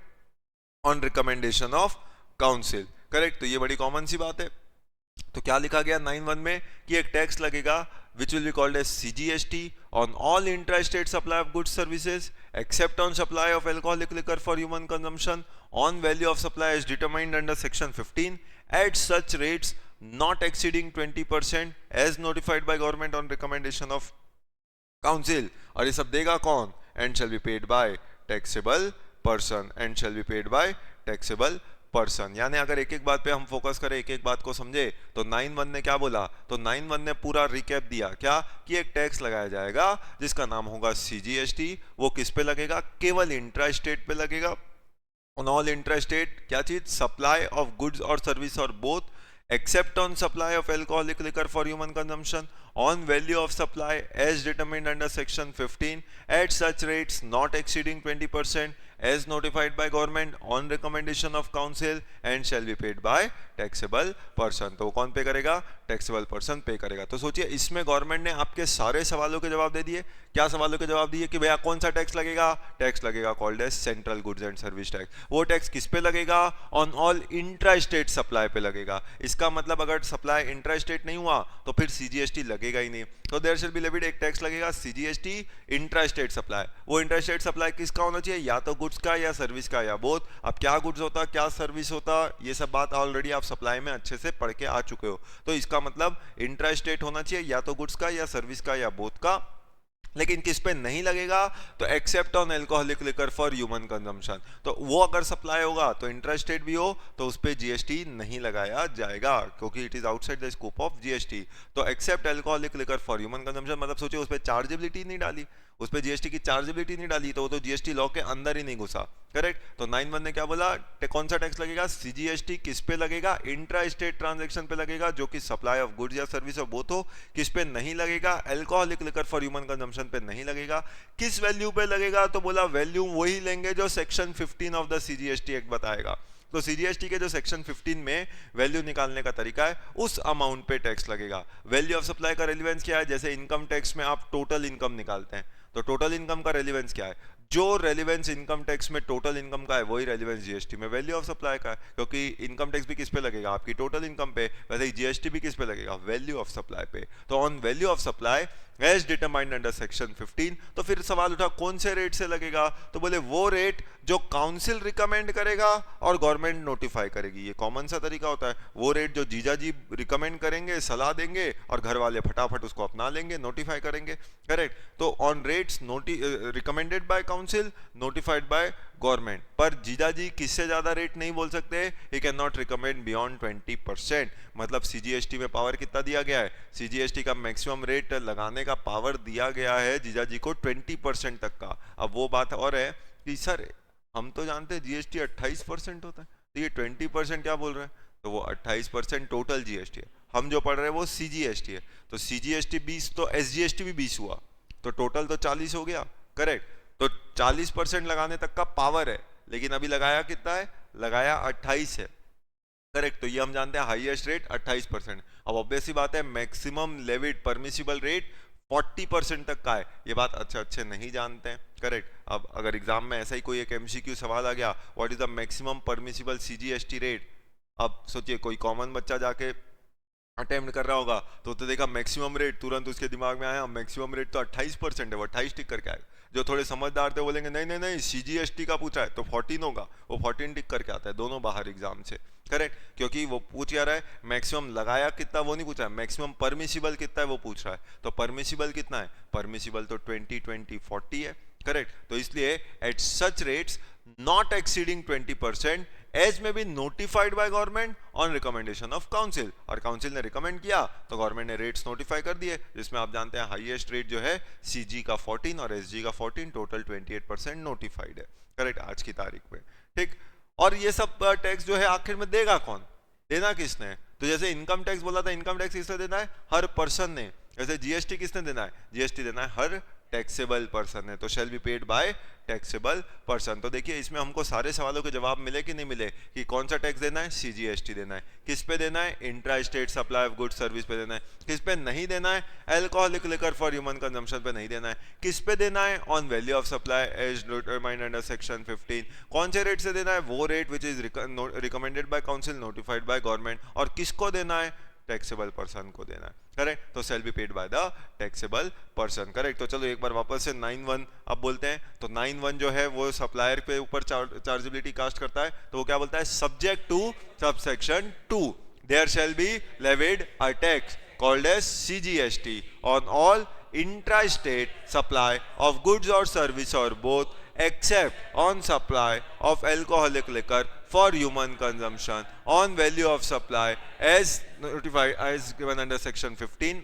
Speaker 1: on recommendation of council, correct. तो ये बड़ी कॉमन सी बात है। तो क्या लिखा गया 9(1) में कि एक टैक्स लगेगा which will be called as CGST on all intra-state supply of goods services except on supply of alcoholic liquor for human consumption on value of supply as determined under section 15 at such rates not exceeding 20% as notified by government on recommendation of council। और ये सब देगा कौन, and shall be paid by taxable person, and shall be paid by taxable person. यानी अगर एक एक बात पे हम फोकस करें, एक एक बात को समझे, तो 9(1) ने क्या बोला, तो 9(1) ने पूरा रिकैप दिया क्या कि एक टैक्स लगाया जाएगा जिसका नाम होगा CGST। वो किस पे लगेगा, केवल इंट्रा स्टेट पे लगेगा, ऑन ऑल इंट्रा स्टेट क्या चीज, सप्लाई ऑफ गुड्स और सर्विस और both except on supply of alcoholic liquor for human consumption on value of supply as determined under section 15 at such rates not exceeding 20% as notified by government on recommendation of council and shall be paid by taxable person। तो कौन पे करेगा, टैक्सेबल पर्सन पे करेगा। तो सोचिए इसमें गवर्नमेंट ने आपके सारे सवालों के जवाब दे दिए। क्या सवालों के जवाब दिए कि भैया कौन सा टैक्स लगेगा, टैक्स लगेगा called as central goods and service tax. वो टैक्स किस पे लगेगा, on all intra state supply पे लगेगा। इसका मतलब अगर सप्लाई इंट्रा स्टेट नहीं हुआ तो फिर CGST लगेगा ही नहीं। तो देयर शैल बी लेविड एक टैक्स लगेगा CGST इंट्रा स्टेट सप्लाई। वो इंट्रा स्टेट सप्लाई किसका होना चाहिए, या तो गुड्स का या सर्विस का या बोथ। अब क्या गुड्स होता क्या सर्विस होता, ये सब बात ऑलरेडी आप सप्लाई में अच्छे से पढ़ के आ चुके हो। तो इसका मतलब इंट्रा स्टेट होना चाहिए या तो गुड्स का या सर्विस का या बोथ का। लेकिन किस पे नहीं लगेगा, तो except on alcoholic liquor for human consumption. तो वो अगर सप्लाई होगा तो इंट्रा स्टेट भी हो तो उस पे GST नहीं लगाया जाएगा क्योंकि it is outside the scope of GST। तो except alcoholic liquor for human consumption मतलब सोचिए उस पे चार्जेबिलिटी नहीं डाली, उस पे जीएसटी की चार्जेबिलिटी नहीं डाली, तो वो तो जीएसटी लॉ के अंदर ही नहीं घुसा। करेक्ट। तो 9(1) ने क्या बोला, कौन सा टैक्स लगेगा, सीजीएसटी। किस पे लगेगा, इंट्रा स्टेट ट्रांजैक्शन पे लगेगा, जो कि सप्लाई ऑफ गुड्स या सर्विस ऑफ बोथ हो। किस पे नहीं लगेगा, alcoholic liquor for human consumption पे नहीं लगेगा। किस वैल्यू पे लगेगा, तो बोला वैल्यू वही लेंगे जो section 15 of the CGST act बताएगा। तो सीजीएसटी के जो सेक्शन 15 में वैल्यू निकालने का तरीका है, उस अमाउंट पे टैक्स लगेगा। वैल्यू ऑफ सप्लाई का रेलिवेंस क्या है, जैसे इनकम टैक्स में आप टोटल इनकम निकालते हैं, तो टोटल इनकम का रेलिवेंस क्या है, जो रेलिवेंस इनकम टैक्स में टोटल इनकम का है वही रेलिवेंस जीएसटी में वैल्यू ऑफ सप्लाई का है, क्योंकि इनकम टैक्स भी किस पे लगेगा, आपकी टोटल इनकम पे, वैसे ही जीएसटी भी किस पे लगेगा, वैल्यू ऑफ सप्लाई पे। तो on value of supply as determined under section 15। तो फिर सवाल उठा कौन से रेट से लगेगा, तो बोले वो रेट जो काउंसिल रिकमेंड करेगा और गवर्नमेंट नोटिफाई करेगी। ये कॉमन सा तरीका होता है, वो रेट जो जीजा जी रिकमेंड करेंगे, सलाह देंगे, और घर वाले फटाफट उसको अपना लेंगे, नोटिफाई करेंगे। करेक्ट। तो on rates recommended by council, notified by government. पर जीजा जी किससे ज्यादा रेट नहीं बोल सकते, he can not recommend beyond 20%। मतलब सीजीएसटी में पावर कितना दिया गया है, सीजीएसटी का मैक्सिमम रेट लगाने का पावर दिया गया है जीजा जी को 20% तक का। अब वो बात और है कि सर हम तो जानते हैं जीएसटी 28% होता है, तो ये 20% क्या बोल रहे हैं, तो वो 28% टोटल जीएसटी है। हम जो पढ़ रहे हैं वो सीजीएसटी है, तो सीजीएसटी 20 तो एसजीएसटी भी 20 हुआ, तो टोटल तो 40 हो गया। करेक्ट। तो 40% लगाने तक का पावर है, लेकिन अभी लगाया कितना है, लगाया 28 है। करेक्ट। तो ये हम जानते हैं हाईएस्ट रेट 28%। अब ऑब्वियस सी बात है मैक्सिमम लेविड परमिसिबल रेट 40% तक का है, ये बात अच्छे नहीं जानते हैं। करेक्ट। अब अगर एग्जाम में ऐसा ही कोई एक एमसीक्यू सवाल आ गया, what is the maximum permissible CGST rate, अब सोचिए कोई कॉमन बच्चा जाके अटेम्प्ट कर रहा होगा तो देखा मैक्सिमम रेट, तुरंत उसके दिमाग में आया मैक्सिमम रेट तो 28% है, वो 28 टिक करके आएगा। जो थोड़े समझदार थे बोलेंगे नहीं नहीं नहीं सीजीएसटी का पूछा है तो 14 होगा, वो 14 टिक करके आता है, दोनों बाहर एग्जाम से। करेक्ट। क्योंकि वो पूछ क्या रहा है, मैक्सिमम लगाया कितना वो नहीं पूछा है, मैक्सिमम परमिसिबल कितना है वो पूछ रहा है। तो परमिसिबल कितना है, परमिसिबल तो 20 20 40 है। करेक्ट। तो इसलिए at such rates not exceeding 20% as may be notified by government on recommendation of council. और काउंसिल ने रिकमेंड किया तो गवर्नमेंट ने रेट्स नोटिफाई कर दिए, जिसमें आप जानते हैं हाईएस्ट रेट जो है सीजी का 14 और एसजी का 14, टोटल 28% नोटिफाइड है। करेक्ट, आज की तारीख में। ठीक। और ये सब टैक्स जो है आखिर में देगा कौन, देना किसने, तो जैसे इनकम टैक्स बोला था, इनकम टैक्स किसने देना है, हर पर्सन ने। जैसे जीएसटी किसने देना है, जीएसटी देना है हर टैक्सेबल पर्सन है, तो शैल be paid by taxable person. तो देखिए इसमें हमको सारे सवालों के जवाब मिले कि नहीं मिले, कि कौन सा टैक्स देना है, सीजीएसटी देना है। किस पे देना है, intra state supply of goods service पे देना है। किस पे नहीं देना है, alcoholic liquor for human consumption पे नहीं देना है। किस पे देना है, on value of supply as determined under section 15। कौन से रेट से देना है, वो rate which is recommended by council, notified by government. और किसको देना है, टैक्सेबल पर्सन को देना है। करेक्ट। तो shall be paid by the taxable person. Correct. तो चलो एक बार वापस से 9(1) अब बोलते हैं। तो 9(1) जो है वो सप्लायर पे ऊपर चार्जेबिलिटी कास्ट करता है, तो वो क्या बोलता है, subject to subsection 2 there shall be levied a tax called as CGST on all intra state supply of goods or service or both, except on supply of alcoholic liquor for human consumption on value of supply as notified as given under section 15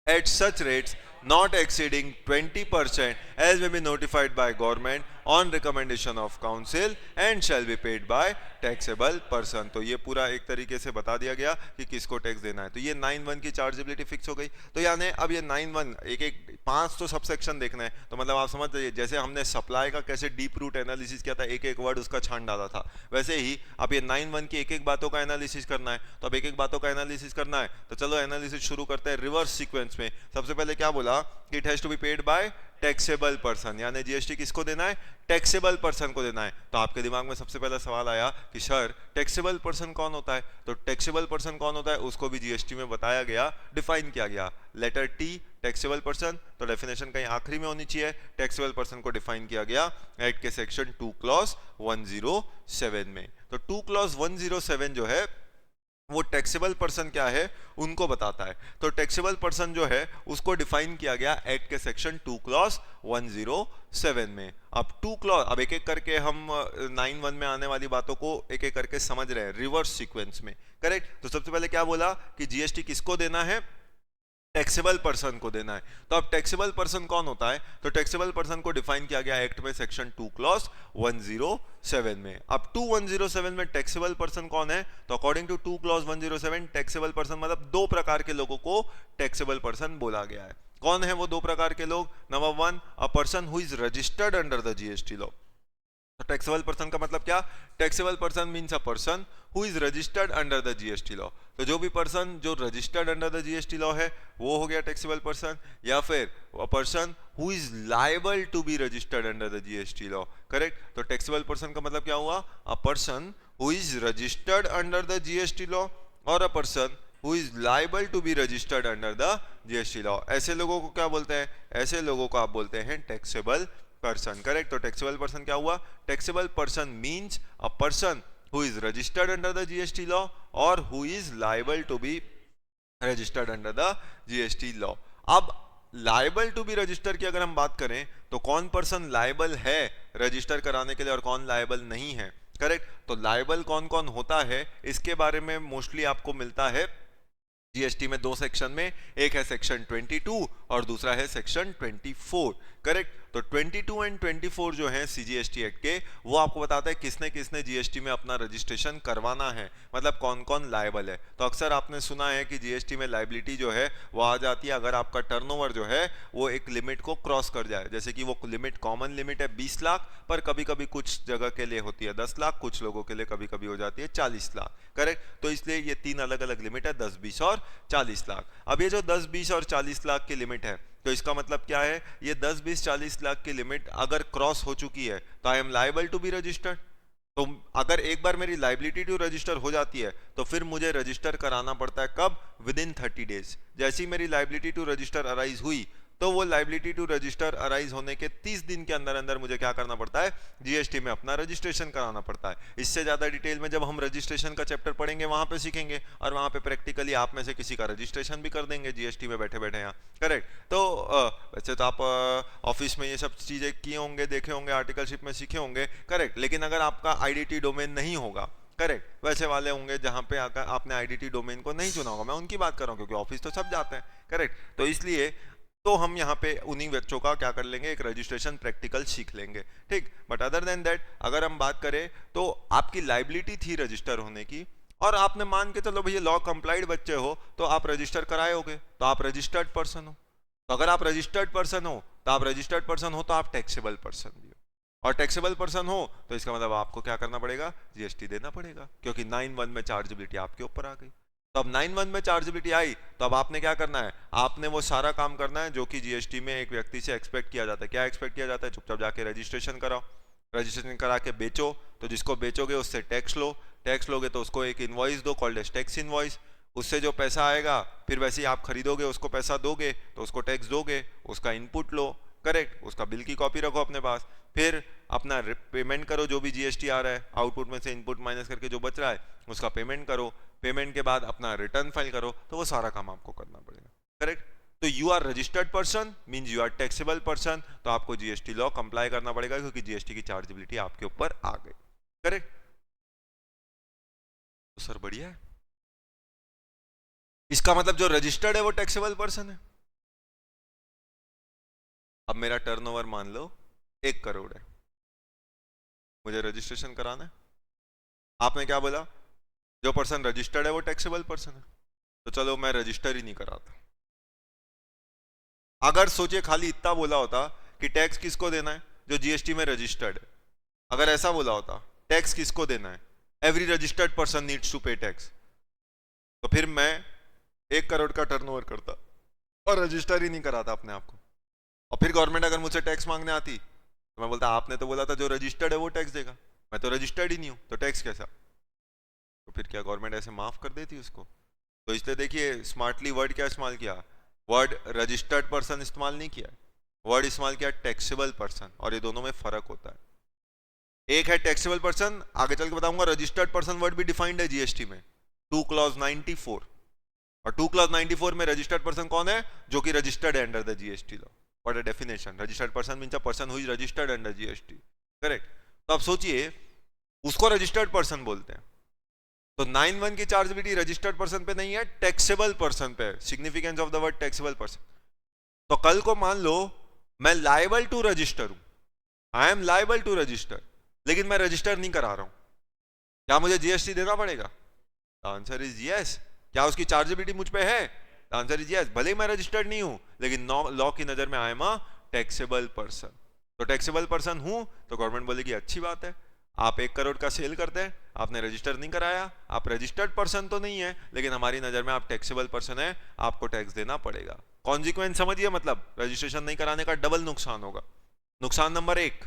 Speaker 1: at such rates not exceeding 20% as may be notified by government on recommendation of council and shall be paid by taxable person। तो ये पूरा एक तरीके से बता दिया गया कि किसको टैक्स देना है। तो ये 9(1) की चार्जेबिलिटी फिक्स हो गई। तो यानी अब ये 9(1) एक एक 5 तो सबसेक्शन देखना है, तो मतलब आप समझ जाइए जैसे हमने सप्लाई का कैसे डीप रूट एनालिसिस किया था, एक एक वर्ड उसका छान डाला था, वैसे ही अब ये 9(1) की एक एक बातों का एनालिसिस करना है। तो अब एक एक बातों का एनालिसिस करना है, तो चलो एनालिसिस शुरू करते हैं रिवर्स सीक्वेंस में। सबसे पहले क्या बोला कि it has to be paid by taxable person, यानी जीएसटी किसको देना है, टैक्सेबल पर्सन को देना है। तो आपके दिमाग में सबसे पहला सवाल आया कि सर टैक्सेबल पर्सन कौन होता है, तो टैक्सेबल पर्सन कौन होता है उसको भी जीएसटी में बताया गया, डिफाइन किया गया। लेटर टी टैक्सेबल पर्सन, तो डेफिनेशन कहीं आखिरी में होनी चाहिए। टैक्सेबल पर्सन को डिफाइन किया गया एक्ट के सेक्शन 2 क्लॉज 107 में। तो 2 क्लॉज 107 जो है वो टैक्सेबल पर्सन क्या है उनको बताता है। तो टैक्सेबल पर्सन जो है उसको डिफाइन किया गया एक्ट के सेक्शन 2 क्लॉज 107 में। अब 2 क्लॉज, अब एक एक करके हम 9(1) में आने वाली बातों को एक एक करके समझ रहे हैं रिवर्स सीक्वेंस में। करेक्ट। तो सबसे पहले क्या बोला कि जीएसटी किसको देना है, टैक्सेबल पर्सन को देना है। तो अब टैक्सेबल पर्सन कौन होता है? तो टैक्सेबल पर्सन को डिफाइन किया गया एक्ट में सेक्शन 2 क्लॉज 107 में। अब 2107 में टैक्सेबल पर्सन कौन है? तो according to 2 clause 107 taxable person मतलब दो प्रकार के लोगों को टैक्सेबल पर्सन बोला गया है। कौन है वो दो प्रकार के लोग? Number 1, a person who is registered under the GST law. तो टैक्सेबल पर्सन का मतलब क्या? Taxable person means a person who is registered under the GST law. तो जो भी पर्सन जो registered under the GST law है वो हो गया टैक्सेबल पर्सन, या फिर a person who is liable to be registered under the GST law. Correct? तो टैक्सेबल पर्सन का मतलब क्या हुआ? A person who is registered under the GST law और a person who is liable to be registered under the GST law. ऐसे लोगों को क्या बोलते हैं? ऐसे लोगों को आप बोलते हैं टैक्सेबल पर्सन। करेक्ट? तो टैक्सेबल पर्सन क्या हुआ? Taxable person means a person who is registered under the GST law और who is liable to be registered under the GST law. अब लायबल टू बी रजिस्टर की अगर हम बात करें तो कौन पर्सन लायबल है रजिस्टर कराने के लिए और कौन लायबल नहीं है? करेक्ट? तो लायबल कौन कौन होता है इसके बारे में मोस्टली आपको मिलता है जीएसटी में दो सेक्शन में, एक है सेक्शन 22 और दूसरा है सेक्शन 24। करेक्ट? तो 22 एंड 24 जो है सीजीएसटी एक्ट के, वो आपको बताता है किसने किसने जीएसटी में अपना रजिस्ट्रेशन करवाना है, मतलब कौन कौन लायबल है। तो अक्सर आपने सुना है कि जीएसटी में लायबिलिटी जो है वो आ जाती है अगर आपका टर्नओवर जो है वो एक लिमिट को क्रॉस कर जाए। जैसे कि वो लिमिट कॉमन लिमिट है 20 लाख, पर कभी कभी कुछ जगह के लिए होती है 10 लाख, कुछ लोगों के लिए कभी कभी हो जाती है 40 लाख। करेक्ट? तो इसलिए ये तीन अलग अलग लिमिट है, 10, 20 और 40 लाख। अब ये जो 10, 20 और 40 लाख की लिमिट है, तो इसका मतलब क्या है? ये 10, 20, 40 लाख की लिमिट अगर क्रॉस हो चुकी है तो I am liable to be registered. तो अगर एक बार मेरी लायबिलिटी टू रजिस्टर हो जाती है तो फिर मुझे रजिस्टर कराना पड़ता है कब? With in 30 days. जैसी ही मेरी लायबिलिटी टू रजिस्टर अराइज हुई तो वो लायबिलिटी टू रजिस्टर अराइज होने के 30 दिन के अंदर अंदर मुझे क्या करना पड़ता है? जीएसटी में अपना रजिस्ट्रेशन कराना पड़ता है। इससे ज्यादा डिटेल में जब हम रजिस्ट्रेशन का चैप्टर पढ़ेंगे वहां पे सीखेंगे, और वहां पे प्रैक्टिकली आप में से किसी का रजिस्ट्रेशन भी कर देंगे जीएसटी में बैठे बैठे यहाँ। करेक्ट? तो वैसे तो आप ऑफिस में ये सब चीजें किए होंगे, देखे होंगे, आर्टिकलशिप में सीखे होंगे। करेक्ट? लेकिन अगर आपका आईडीटी डोमेन नहीं होगा, करेक्ट, वैसे वाले होंगे जहां पे आपने आईडीटी डोमेन को नहीं चुना होगा, मैं उनकी बात कर रहा हूं क्योंकि ऑफिस तो सब जाते हैं। करेक्ट? तो इसलिए तो हम यहाँ पे उन्हीं बच्चों का क्या कर लेंगे? एक रजिस्ट्रेशन प्रैक्टिकल सीख लेंगे। ठीक? बट अदर देन दैट अगर हम बात करें तो आपकी लायबिलिटी थी रजिस्टर होने की, और आपने मान के चलो भैया लॉ कंप्लाइड बच्चे हो तो आप रजिस्टर कराए होगे, तो आप रजिस्टर्ड पर्सन हो। तो अगर आप रजिस्टर्ड पर्सन हो तो आप रजिस्टर्ड पर्सन हो तो आप टैक्सेबल पर्सन भी हो, और टैक्सेबल पर्सन हो तो इसका मतलब आपको क्या करना पड़ेगा? जीएसटी देना पड़ेगा, क्योंकि 9(1) में चार्जेबिलिटी आपके ऊपर आ गई। तो अब 9(1) में चार्जेबिलिटी आई तो अब आपने क्या करना है? आपने वो सारा काम करना है जो कि जीएसटी में एक व्यक्ति से एक्सपेक्ट किया जाता है। क्या एक्सपेक्ट किया जाता है? चुपचाप जाके रजिस्ट्रेशन कराओ, रजिस्ट्रेशन करा के बेचो, तो जिसको बेचोगे उससे टैक्स लो, टैक्स लोगे तो उसको एक इनवॉइस दो कॉल्ड एज टैक्स इनवॉइस, उससे जो पैसा आएगा फिर वैसे ही आप खरीदोगे, उसको पैसा दोगे तो उसको टैक्स दोगे, उसका इनपुट लो। करेक्ट? उसका बिल की कॉपी रखो अपने पास, फिर अपना पेमेंट करो जो भी जीएसटी आ रहा है, आउटपुट में से इनपुट माइनस करके जो बच रहा है उसका पेमेंट करो, पेमेंट के बाद अपना रिटर्न फाइल करो, तो वो सारा काम आपको करना पड़ेगा। करेक्ट? तो you are registered person means you are taxable person, तो आपको जीएसटी लॉ कंप्लाई करना पड़ेगा क्योंकि जीएसटी की चार्जेबिलिटी आपके ऊपर आ गई। करेक्ट? तो सर बढ़िया है, इसका मतलब जो रजिस्टर्ड है वो टैक्सेबल पर्सन है। अब मेरा टर्नओवर मान लो 1 करोड़ है, मुझे रजिस्ट्रेशन कराना है। आपने क्या बोला? जो पर्सन रजिस्टर्ड है वो टैक्सेबल पर्सन है, तो चलो मैं रजिस्टर ही नहीं कराता। अगर सोचिए खाली इतना बोला होता कि टैक्स किसको देना है? जो जीएसटी में रजिस्टर्ड है। अगर ऐसा बोला होता टैक्स किसको देना है? Every registered person needs to pay tax, तो फिर मैं 1 करोड़ का टर्नओवर करता और रजिस्टर ही नहीं कराता अपने आप को। और फिर गवर्नमेंट अगर मुझसे टैक्स मांगने आती तो मैं बोलता आपने तो बोला था जो रजिस्टर्ड है वो टैक्स देगा, मैं तो रजिस्टर्ड ही नहीं हूं, तो टैक्स कैसा? तो फिर क्या गवर्नमेंट ऐसे माफ कर देती उसको? तो इसलिए देखिए स्मार्टली वर्ड क्या इस्तेमाल किया? वर्ड रजिस्टर्ड पर्सन इस्तेमाल नहीं किया, वर्ड इस्तेमाल किया टैक्सेबल पर्सन, और ये दोनों में फर्क होता है। एक है टैक्सेबल पर्सन, आगे चल के बताऊंगा। रजिस्टर्ड पर्सन वर्ड भी डिफाइंड है जीएसटी में 2 क्लॉज 94, और 2 क्लॉज 94 में रजिस्टर्ड पर्सन कौन है? जो कि रजिस्टर्ड है under the GST law. What a definition, registered person means a person who is registered under GST. Correct? तो अब सोचिए उसको रजिस्टर्ड पर्सन बोलते हैं, तो 9(1) की चार्जेबिलिटी रजिस्टर्ड पर्सन पे नहीं है, टैक्सेबल पर्सन पे है। Significance of the word taxable person. तो कल को मान लो मैं लायबल टू रजिस्टर हूं, I am liable to register, लेकिन मैं रजिस्टर नहीं करा रहा हूं, क्या मुझे जीएसटी देना पड़ेगा? Answer is yes. क्या उसकी चार्जेबिलिटी मुझ पे है? Answer is yes. भले ही मैं रजिस्टर्ड नहीं हूं, लेकिन लॉ की नजर में I am a taxable person. तो टैक्सेबल पर्सन हूं तो गवर्नमेंट बोलेगी अच्छी बात है, आप 1 करोड़ का सेल करते हैं, आपने रजिस्टर नहीं कराया, आप रजिस्टर्ड पर्सन तो नहीं है, लेकिन हमारी नजर में आप टैक्सेबल पर्सन है, आपको टैक्स देना पड़ेगा। कॉन्सिक्वेंस समझिए, मतलब रजिस्ट्रेशन नहीं कराने का डबल नुकसान होगा। नुकसान नंबर 1,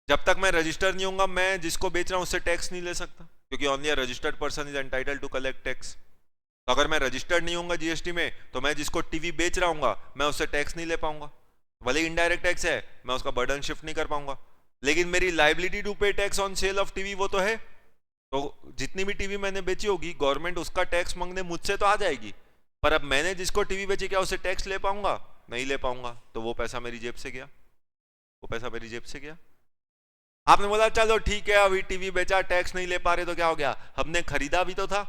Speaker 1: जब तक मैं रजिस्टर नहीं होऊंगा मैं जिसको बेच रहा हूं उससे टैक्स नहीं ले सकता, क्योंकि only a registered person is entitled to collect tax. तो अगर मैं रजिस्टर्ड नहीं होऊंगा जीएसटी में, तो मैं जिसको टीवी बेच रहा हूँ मैं उससे टैक्स नहीं ले पाऊंगा। भले इनडायरेक्ट टैक्स है, मैं उसका बर्डन शिफ्ट नहीं कर पाऊंगा, लेकिन मेरी liability to pay tax on sale of TV वो तो है। तो जितनी भी टीवी मैंने बेची होगी, गवर्नमेंट उसका टैक्स मांगने मुझसे तो आ जाएगी, पर अब मैंने जिसको टीवी बेची क्या उससे टैक्स ले पाऊंगा? नहीं ले पाऊंगा। तो वो पैसा मेरी जेब से गया, वो पैसा मेरी जेब से गया। आपने बोला चलो ठीक है, अभी टीवी बेचा, टैक्स नहीं ले पा रहे, तो क्या हो गया? हमने खरीदा भी तो था,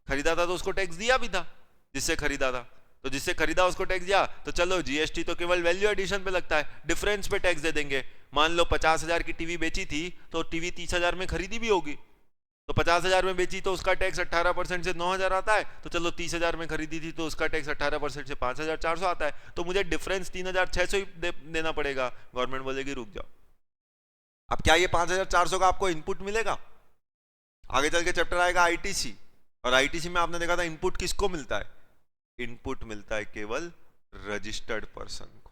Speaker 1: खरीदा था तो उसको टैक्स दिया भी था, जिससे खरीदा था। तो जिससे खरीदा उसको टैक्स दिया, तो चलो जीएसटी तो केवल वैल्यू एडिशन पे लगता है, डिफरेंस पे टैक्स दे देंगे। मान लो 50,000 की टीवी बेची थी, तो टीवी 30,000 में खरीदी भी होगी, तो 50,000 में बेची तो उसका टैक्स 18% से 9,000 आता है, तो चलो 30,000 में खरीदी थी तो उसका टैक्स 18% से 5,400 आता है, तो मुझे डिफरेंस 3,600 ही देना पड़ेगा। गवर्नमेंट बोलेगी रुक जाओ। अब क्या ये 5,400 का आपको इनपुट मिलेगा? आगे चल के चैप्टर आएगा आईटीसी, और आईटीसी में आपने देखा था इनपुट किसको मिलता है? इनपुट मिलता है केवल रजिस्टर्ड पर्सन को।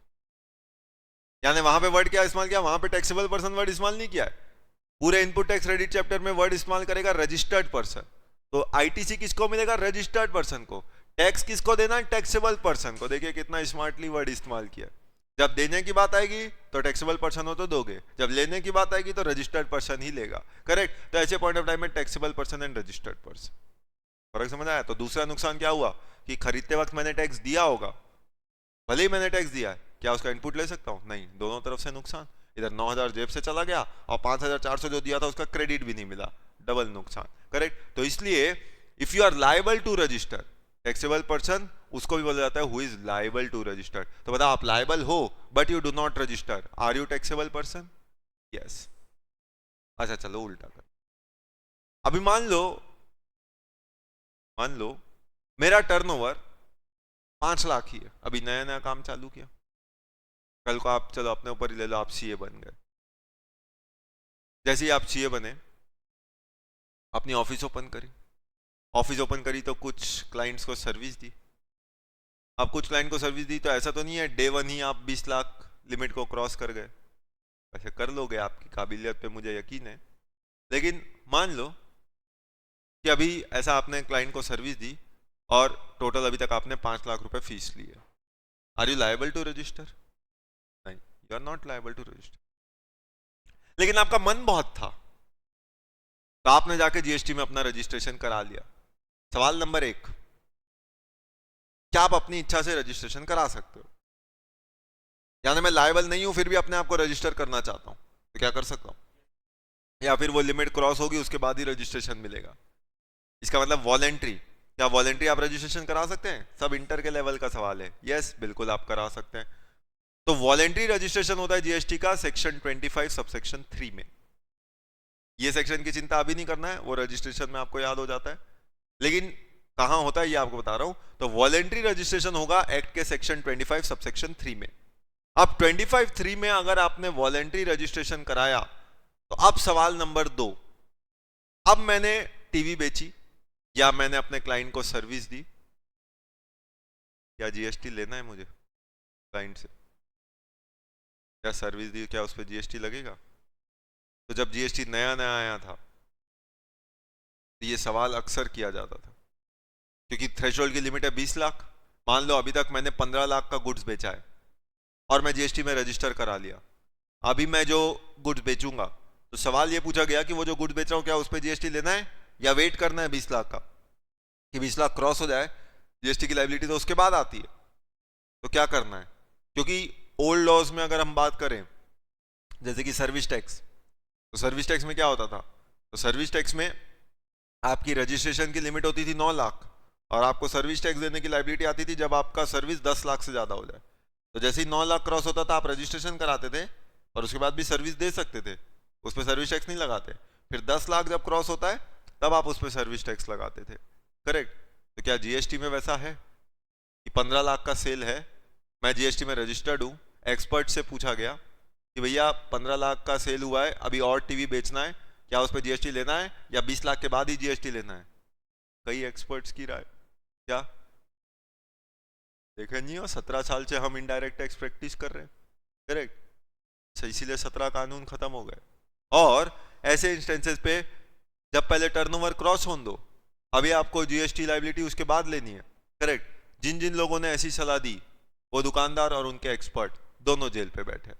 Speaker 1: यानी वहां पे वर्ड क्या इस्तेमाल किया? वहां पे टैक्सेबल पर्सन वर्ड इस्तेमाल नहीं किया है। पूरे इनपुट टैक्स क्रेडिट चैप्टर में वर्ड इस्तेमाल करेगा रजिस्टर्ड पर्सन। तो आईटीसी किसको मिलेगा? रजिस्टर्ड पर्सन को। टैक्स किसको देना? टैक्सेबल पर्सन को। देखिए कितना स्मार्टली वर्ड इस्तेमाल किया। जब देने की बात आएगी तो टैक्सेबल पर्सन हो तो दोगे, जब लेने की बात आएगी तो रजिस्टर्ड पर्सन ही लेगा। करेक्ट। तो ऐसे पॉइंट ऑफ टाइम में taxable person and registered person. फर्क समझ आया? तो दूसरा नुकसान क्या हुआ कि खरीदते वक्त मैंने टैक्स दिया होगा, भले ही मैंने टैक्स दिया है, क्या उसका इनपुट ले सकता हूं? नहीं। दोनों तरफ से नुकसान। इधर 9,000 जेब से चला गया और 5,400 जो दिया था उसका क्रेडिट भी नहीं मिला, डबल नुकसान। करेक्ट। तो इसलिए if you are liable to register, taxable person उसको भी बोला जाता है who is liable to register. तो बताओ, आप लायबल हो but you do not register, are you taxable person? Yes. अच्छा चलो उल्टा कर। अभी मान लो मेरा टर्नओवर 5 लाख ही है, अभी नया नया काम चालू किया, कल को आप चलो अपने ऊपर ही ले लो, आप सीए बन गए। जैसे ही आप सीए बने, अपनी ऑफिस ओपन करी, ऑफिस ओपन करी तो कुछ क्लाइंट्स को सर्विस दी। अब कुछ क्लाइंट को सर्विस दी तो ऐसा तो नहीं है डे 1 ही आप 20 लाख लिमिट को क्रॉस कर गए, वैसे कर लोगे, आपकी काबिलियत पे मुझे यकीन है। लेकिन मान लो कि अभी ऐसा आपने क्लाइंट को सर्विस दी और टोटल अभी तक आपने 5 लाख रुपए फीस ली है, are you liable to register? नहीं, you are not liable to register. लेकिन आपका मन बहुत था, तो आपने जाके जीएसटी में अपना रजिस्ट्रेशन करा लिया। सवाल नंबर 1, क्या आप अपनी इच्छा से रजिस्ट्रेशन करा सकते हो? यानी मैं लायबल नहीं हूं फिर भी अपने आप को रजिस्टर करना चाहता हूं, तो क्या कर सकता हूं? या फिर वो लिमिट क्रॉस होगी उसके बाद ही रजिस्ट्रेशन मिलेगा? इसका मतलब वॉलेंट्री। क्या वॉलेंट्री आप रजिस्ट्रेशन करा सकते हैं? सब इंटर के लेवल का सवाल है। यस, बिल्कुल आप करा सकते हैं। तो वॉलेंट्री रजिस्ट्रेशन होता है जीएसटी का सेक्शन 25 सबसेक्शन 3 में। ये सेक्शन की चिंता अभी नहीं करना है, वो रजिस्ट्रेशन में आपको याद हो जाता है। लेकिन कहां होता है ये आपको बता रहा हूं। तो वॉलेंट्री रजिस्ट्रेशन होगा एक्ट के सेक्शन 25 सबसेक्शन 3 में। अब 25(3) में अगर आपने वॉलेंट्री रजिस्ट्रेशन कराया, तो अब सवाल नंबर 2, अब मैंने टीवी बेची या मैंने अपने क्लाइंट को सर्विस दी, क्या जीएसटी लेना है मुझे क्लाइंट से? क्या सर्विस दी, क्या उस पर जीएसटी लगेगा? तो जब जीएसटी नया नया आया था तो ये सवाल अक्सर किया जाता था, क्योंकि थ्रेशोल्ड की लिमिट है 20 लाख। मान लो अभी तक मैंने 15 लाख का गुड्स बेचा है और मैं जीएसटी में रजिस्टर करा लिया। अभी मैं जो गुड्स बेचूंगा तो सवाल ये पूछा गया कि वो जो गुड्स बेच रहा हूं क्या उस पर जीएसटी लेना है या वेट करना है 20 लाख का, कि 20 लाख क्रॉस हो जाए, जीएसटी की लायबिलिटी तो उसके बाद आती है, तो क्या करना है? क्योंकि ओल्ड लॉज में अगर हम बात करें जैसे कि सर्विस टैक्स, तो सर्विस टैक्स में क्या होता था? तो सर्विस टैक्स में आपकी रजिस्ट्रेशन की लिमिट होती थी 9 लाख और आपको सर्विस टैक्स देने की लायबिलिटी आती थी जब आपका सर्विस 10 लाख से ज्यादा हो जाए। तो जैसे ही 9 लाख क्रॉस होता था आप रजिस्ट्रेशन कराते थे और उसके बाद भी सर्विस दे सकते थे, उस पर सर्विस टैक्स नहीं लगाते। फिर 10 लाख जब क्रॉस होता है तब आप उस पर सर्विस टैक्स लगाते थे। करेक्ट। तो क्या जीएसटी में वैसा है कि 15 लाख का सेल है, मैं जीएसटी में रजिस्टर्ड हूँ, एक्सपर्ट से पूछा गया कि भैया 15 लाख का सेल हुआ है, अभी और टीवी बेचना है, क्या उस पर जीएसटी लेना है या 20 लाख के बाद ही जीएसटी लेना है? कई एक्सपर्ट्स की राय क्या देखे नहीं हो, 17 साल से हम इनडायरेक्ट टैक्स प्रैक्टिस कर रहे हैं। करेक्ट। इसीलिए 17 कानून खत्म हो गए। और ऐसे इंस्टेंसेस पे जब पहले टर्नओवर क्रॉस होने दो, अभी आपको जीएसटी लायबिलिटी उसके बाद लेनी है। करेक्ट। जिन जिन लोगों ने ऐसी सलाह दी वो दुकानदार और उनके एक्सपर्ट दोनों जेल पे बैठे।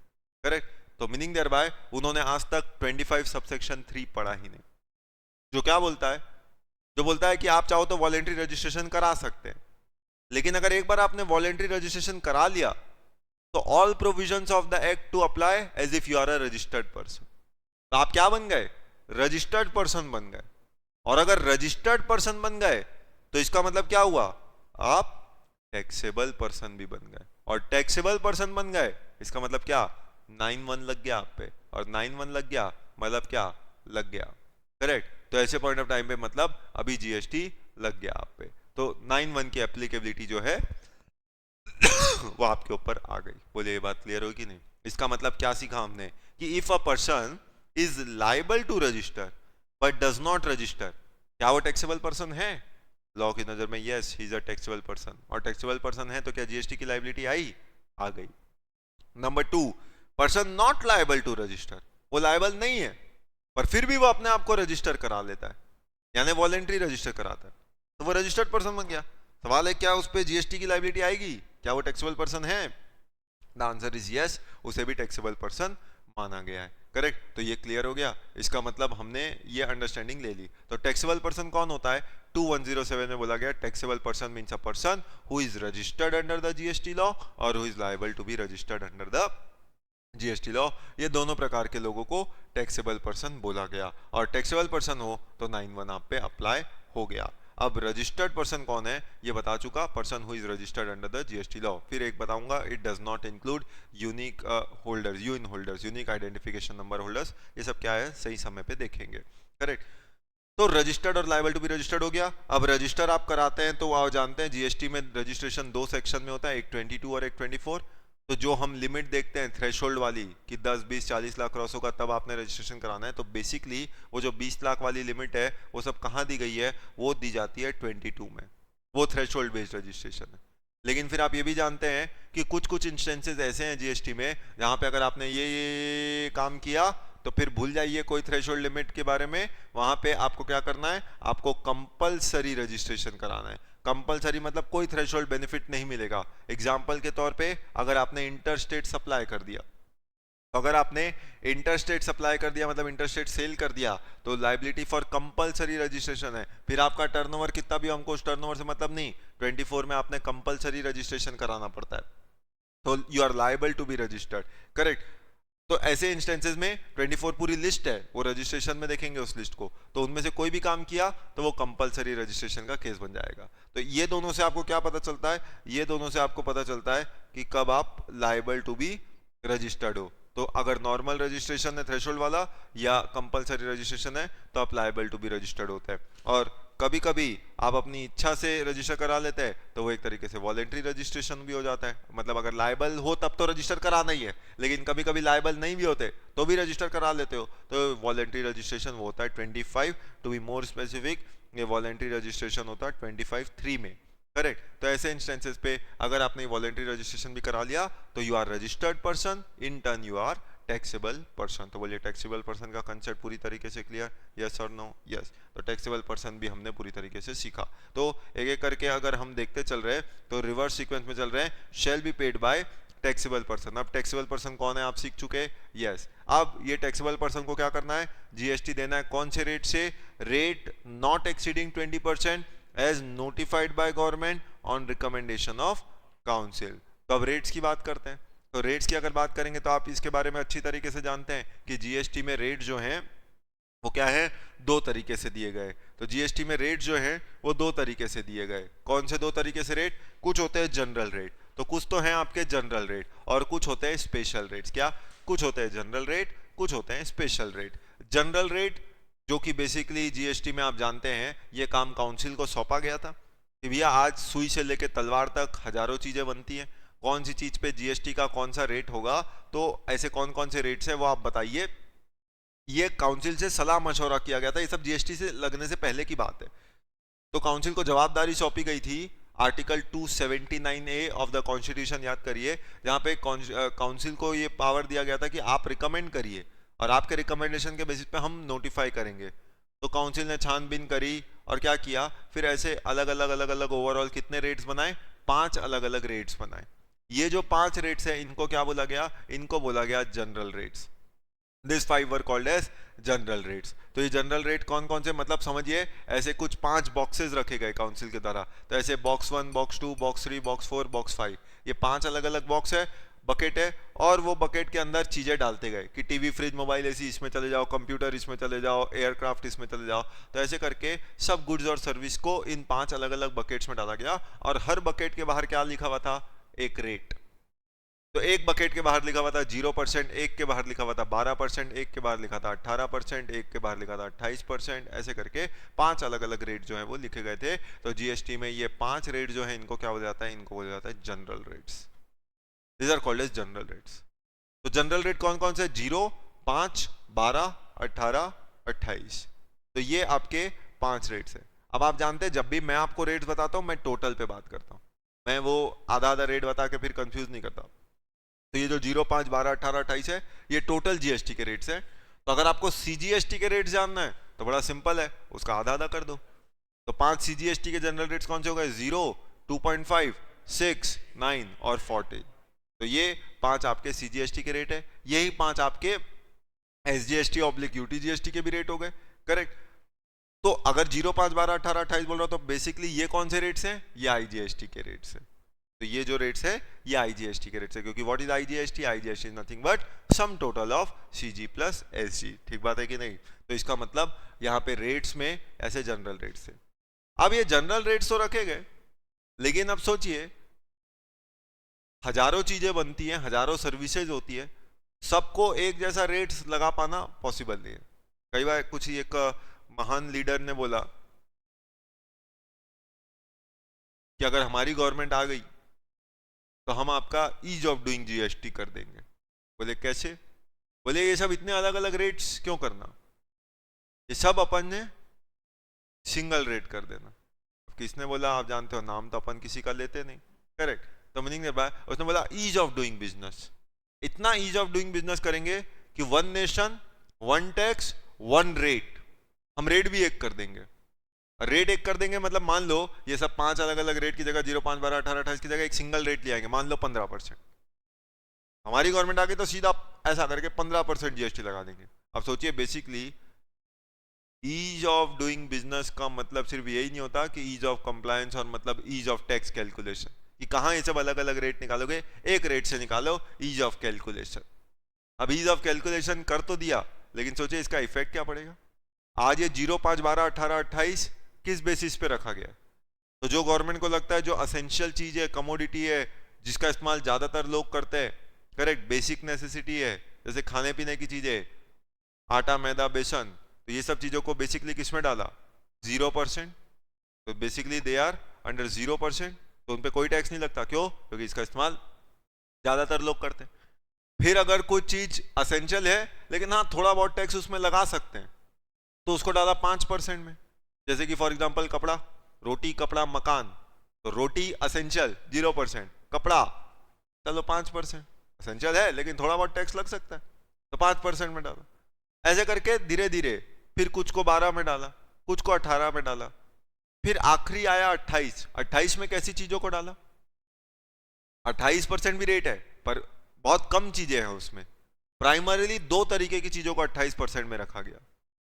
Speaker 1: करेक्ट। तो मीनिंग देयर बाय उन्होंने आज तक 25 सबसेक्शन 3 पढ़ा ही नहीं, जो क्या बोलता है, जो बोलता है कि आप चाहो तो वॉलेंट्री रजिस्ट्रेशन करा सकते हैं, लेकिन अगर एक बार आपने वॉलेंट्री रजिस्ट्रेशन करा लिया तो all provisions of the act to apply as if you are a registered person. तो आप क्या बन गए? रजिस्टर्ड पर्सन बन गए। और अगर रजिस्टर्ड पर्सन बन गए तो इसका मतलब क्या हुआ? आप टैक्सेबल पर्सन भी बन गए। और टैक्सेबल पर्सन बन गए इसका मतलब क्या? 9(1) लग गया आप पे, और 9(1) लग गया मतलब क्या? लग गया। करेक्ट। तो ऐसे पॉइंट ऑफ टाइम पे मतलब अभी जीएसटी लग गया आप पे, तो 9(1) की एप्लीकेबिलिटी जो है वो आपके ऊपर आ गई। बोले ये बात क्लियर हो कि नहीं? इसका मतलब क्या सीखा हमने कि if a person is liable to register but does not register, क्या वो टैक्सेबल पर्सन है? लॉ की नजर में yes, he is a taxable person. और टैक्सेबल पर्सन है तो क्या जीएसटी की लायबिलिटी आई? आ गई। Number 2, person not liable to register, वो लायबल नहीं है पर फिर भी वो अपने आप को रजिस्टर करा लेता है, यानी वॉलेंट्री रजिस्टर कराता है, तो वो रजिस्टर्ड पर्सन बन गया। सवाल है क्या उस पर जीएसटी की लायबिलिटी आएगी? क्या वो टैक्सेबल पर्सन है? द आंसर इज यस, उसे भी टैक्सेबल पर्सन माना गया है। करेक्ट। तो ये क्लियर हो गया, इसका मतलब हमने ये अंडरस्टैंडिंग ले ली। तो टैक्सेबल पर्सन कौन होता है? 2107 में बोला गया taxable person means a person who is registered under the GST law और who is liable to be registered under the GST law. ये दोनों प्रकार के लोगों को टैक्सेबल पर्सन बोला गया, और टैक्सेबल पर्सन हो तो 9(1) आप पे अप्लाई हो गया। अब रजिस्टर्ड पर्सन कौन है ये बता चुका, person who is registered under the GST law. फिर एक बताऊंगा, it does not include unique holders, UIN holders, unique identification number holders. ये सब क्या है सही समय पे देखेंगे। करेक्ट। तो रजिस्टर्ड और लायबल टू बी रजिस्टर्ड हो गया। अब रजिस्टर आप कराते हैं तो आप जानते हैं जीएसटी में रजिस्ट्रेशन 2 सेक्शन में होता है, एक 22 और एक 24। तो जो हम लिमिट देखते हैं थ्रेशोल्ड वाली कि 10, 20, 40 लाख क्रॉस होगा तब आपने रजिस्ट्रेशन कराना है, तो बेसिकली वो जो 20 लाख वाली लिमिट है वो सब कहाँ दी गई है? वो दी जाती है 22 में, वो थ्रेशोल्ड बेस्ड रजिस्ट्रेशन है। लेकिन फिर आप ये भी जानते हैं कि कुछ कुछ इंस्टेंसेस ऐसे हैं जीएसटी में जहां पे अगर आपने ये काम किया तो फिर भूल जाइए कोई थ्रेशोल्ड लिमिट के बारे में। वहां पे आपको क्या करना है? आपको कंपलसरी रजिस्ट्रेशन कराना है। कंपलसरी मतलब कोई थ्रेशोल्ड बेनिफिट नहीं मिलेगा। एग्जांपल के तौर पे अगर आपने इंटरस्टेट सप्लाई कर दिया, तो अगर आपने इंटरस्टेट सप्लाई कर दिया मतलब इंटरस्टेट सेल कर दिया तो लायबिलिटी फॉर कंपलसरी रजिस्ट्रेशन है। फिर आपका टर्नओवर कितना भी, हमको उस टर्नओवर से मतलब नहीं, 24 में आपने कंपलसरी रजिस्ट्रेशन कराना पड़ता है, तो you are liable to be registered. Correct. तो ऐसे इंस्टेंसेस में 24 पूरी लिस्ट है, वो रजिस्ट्रेशन में देखेंगे उस लिस्ट को, तो उनमें से कोई भी काम किया तो वो कंपलसरी रजिस्ट्रेशन का केस बन जाएगा। तो ये दोनों से आपको क्या पता चलता है? ये दोनों से आपको पता चलता है कि कब आप लायबल टू बी रजिस्टर्ड हो। तो अगर नॉर्मल रजिस्ट्रेशन है थ्रेशोल्ड वाला या कंपलसरी रजिस्ट्रेशन है तो आप लायबल टू बी रजिस्टर्ड होते हैं। और कभी कभी आप अपनी इच्छा से रजिस्टर करा लेते हैं तो वो एक तरीके से वॉलेंट्री रजिस्ट्रेशन भी हो जाता है। मतलब अगर लायबल हो तब तो रजिस्टर कराना ही है, लेकिन कभी कभी लायबल नहीं भी होते तो भी रजिस्टर करा लेते हो, तो वॉलेंट्री रजिस्ट्रेशन वो होता है 25, टू बी मोर स्पेसिफिक ये वॉलेंट्री रजिस्ट्रेशन होता है 25(3) में। करेक्ट। तो ऐसे इंस्टेंसेस पे अगर आपने वॉलेंट्री रजिस्ट्रेशन भी करा लिया तो you are registered person, in turn you are taxable person. तो बोलिए टैक्सेबल पर्सन का कंसेप्ट पूरी तरीके से क्लियर? यस और नो? यस। तो टैक्सेबल पर्सन भी हमने पूरी तरीके से सीखा। तो एक एक करके अगर हम देखते चल रहे हैं तो रिवर्स सीक्वेंस में चल रहे हैं। शैल be paid by taxable person. अब टैक्सेबल पर्सन कौन है आप सीख चुके? यस। अब ये टैक्सेबल पर्सन को क्या करना है? जीएसटी देना है। कौन से रेट से? Rate not exceeding 20% as notified by government on recommendation of council. तो अब रेट्स की बात करते हैं। तो रेट्स की अगर बात करेंगे तो आप इसके बारे में अच्छी तरीके से जानते हैं कि जीएसटी में रेट जो हैं वो क्या है, दो तरीके से दिए गए। तो जीएसटी में रेट जो है वो दो तरीके से दिए गए। कौन से दो तरीके से रेट? कुछ होते हैं जनरल रेट, तो कुछ तो हैं आपके जनरल रेट, और कुछ होते हैं स्पेशल रेट्स। क्या? कुछ होते हैं जनरल रेट, कुछ होते हैं स्पेशल रेट। जनरल रेट जो कि बेसिकली जीएसटी में आप जानते हैं ये काम काउंसिल को सौंपा गया था कि भैया आज सुई से लेकर तलवार तक हजारों चीजें बनती हैं, कौन सी चीज पे जीएसटी का कौन सा रेट होगा, तो ऐसे कौन कौन से रेट्स हैं वो आप बताइए। ये काउंसिल से सलाह मशवरा किया गया था, ये सब जीएसटी से लगने से पहले की बात है। तो काउंसिल को जवाबदारी सौंपी गई थी article 279A of the constitution, याद करिए, जहां पे काउंसिल को ये पावर दिया गया था कि आप रिकमेंड करिए और आपके रिकमेंडेशन के बेसिस पे हम नोटिफाई करेंगे। तो काउंसिल ने छानबीन करी और क्या किया, फिर ऐसे अलग अलग ओवरऑल कितने रेट्स बनाए? 5 अलग अलग रेट्स बनाए। ये जो 5 रेट्स है इनको क्या बोला गया? इनको बोला गया general rates. This 5 were called as general rates. तो ये जनरल रेट कौन कौन से, मतलब समझिए ऐसे कुछ 5 बॉक्सेस रखे गए काउंसिल के द्वारा। तो ऐसे box 1, box 2, box 3, box 4, box 5, ये 5 अलग अलग बॉक्स है, बकेट है, और वो बकेट के अंदर चीजें डालते गए कि टीवी, फ्रिज, मोबाइल, एसी इसमें चले जाओ, कंप्यूटर इसमें चले जाओ, एयरक्राफ्ट इसमें चले जाओ। तो ऐसे करके सब गुड्स और सर्विस को इन 5 अलग अलग बकेट्स में डाला गया, और हर बकेट के बाहर क्या लिखा हुआ था? एक रेट। तो एक बकेट के बाहर लिखा हुआ था 0%, एक के बाहर लिखा हुआ था 12%, एक के बाहर लिखा था 18%, एक के बाहर लिखा था 28%, ऐसे करके 5 अलग अलग रेट जो है वो लिखे गए थे। तो जीएसटी में ये 5 रेट जो है इनको क्या बोला जाता है? इनको बोला जाता है general rates. These are called as general rates. तो जनरल रेट कौन कौन से? 0, 5, 12, 18, 28। तो ये आपके 5 रेट्स है। अब आप जानते हैं जब भी मैं आपको रेट्स बताता हूं मैं टोटल पे बात करता हूं, मैं वो आधा आधा रेट बता के फिर कंफ्यूज नहीं करता। तो ये जो 0, 5, 12, 18, 28 है ये टोटल जीएसटी के रेट्स है। तो अगर आपको सीजीएसटी के रेट्स जानना है तो बड़ा सिंपल है, उसका आधा आधा कर दो। तो 5 सीजीएसटी के जनरल रेट्स कौन से हो गए? 0, 2.5, 6, 9 और 14। तो ये 5 आपके सीजीएसटी के रेट है। यही 5 आपके एसजीएसटी ऑब्लिक यूटी जीएसटी के भी रेट हो गए, करेक्ट। तो अगर 0, 5, 12, 18, 28 बोल रहा हूं तो बेसिकली ये कौन से रेट्स हैं? ये आईजीएसटी के रेट्स हैं। तो ये जो रेट्स है ये आईजीएसटी के रेट्स है, क्योंकि what is IGST? IGST is nothing but sum total of CG plus SG. ठीक बात है कि नहीं? तो इसका मतलब यहाँ पे रेट्स में ऐसे जनरल रेट्स है। अब ये जनरल रेट्स तो रखे गए, लेकिन अब सोचिए हजारों चीजें बनती हैं, हजारों सर्विसेज होती है, सबको एक जैसा रेट्स लगा पाना पॉसिबल नहीं है। कई बार कुछ एक महान लीडर ने बोला कि अगर हमारी गवर्नमेंट आ गई तो हम आपका ईज ऑफ डूइंग जीएसटी कर देंगे। बोले कैसे? बोले ये सब इतने अलग अलग रेट्स क्यों करना, ये सब अपन ने सिंगल रेट कर देना। किसने बोला? आप जानते हो, नाम तो अपन किसी का लेते नहीं, करेक्ट। तो मीनिंग उसने बोला ईज ऑफ डूइंग बिजनेस। इतना ईज ऑफ डूइंग बिजनेस करेंगे कि 1 नेशन 1 टैक्स 1 रेट, हम रेट भी एक कर देंगे। रेट एक कर देंगे मतलब मान लो ये सब 5 अलग अलग रेट की जगह 0, 5, 12, 18, 28 की जगह एक सिंगल रेट ले आएंगे, मान लो 15%। हमारी गवर्नमेंट आ गई तो सीधा ऐसा करके 15% जीएसटी लगा देंगे। अब सोचिए basically ease of doing business का मतलब सिर्फ यही नहीं होता कि ईज ऑफ कंप्लायंस और मतलब ईज ऑफ टैक्स कैलकुलेशन, कि कहां ये सब अलग अलग रेट निकालोगे, एक रेट से निकालो ईज ऑफ कैलकुलेशन। अब ईज ऑफ कैलकुलेशन कर तो दिया, लेकिन सोचिए इसका इफेक्ट क्या पड़ेगा। आज ये 0, 5, 12, 18, 28 किस बेसिस पे रखा गया? तो जो गवर्नमेंट को लगता है जो असेंशियल चीज है, कमोडिटी है, जिसका इस्तेमाल ज्यादातर लोग करते हैं, करेक्ट, बेसिक नेसेसिटी है, जैसे खाने पीने की चीजें, आटा, मैदा, बेसन, तो ये सब चीजों को बेसिकली किस में डाला? 0%। तो बेसिकली दे आर अंडर 0%, तो उन पे कोई टैक्स नहीं लगता। क्यों? क्योंकि इसका इस्तेमाल ज्यादातर लोग करते हैं। फिर अगर कोई चीज असेंशियल है लेकिन हाँ थोड़ा बहुत टैक्स उसमें लगा सकते हैं, तो उसको डाला 5% में। जैसे कि फॉर एग्जांपल कपड़ा, रोटी, कपड़ा, मकान, तो रोटी असेंशियल 0%, कपड़ा चलो 5%, असेंशियल है लेकिन थोड़ा बहुत टैक्स लग सकता है तो 5% में डाला। ऐसे करके धीरे धीरे फिर कुछ को 12 में डाला, कुछ को 18 में डाला, फिर आखिरी आया 28। 28 में कैसी चीजों को डाला? 28% भी रेट है पर बहुत कम चीजें हैं उसमें। प्राइमरीली 2 तरीके की चीजों को 28% में रखा गया।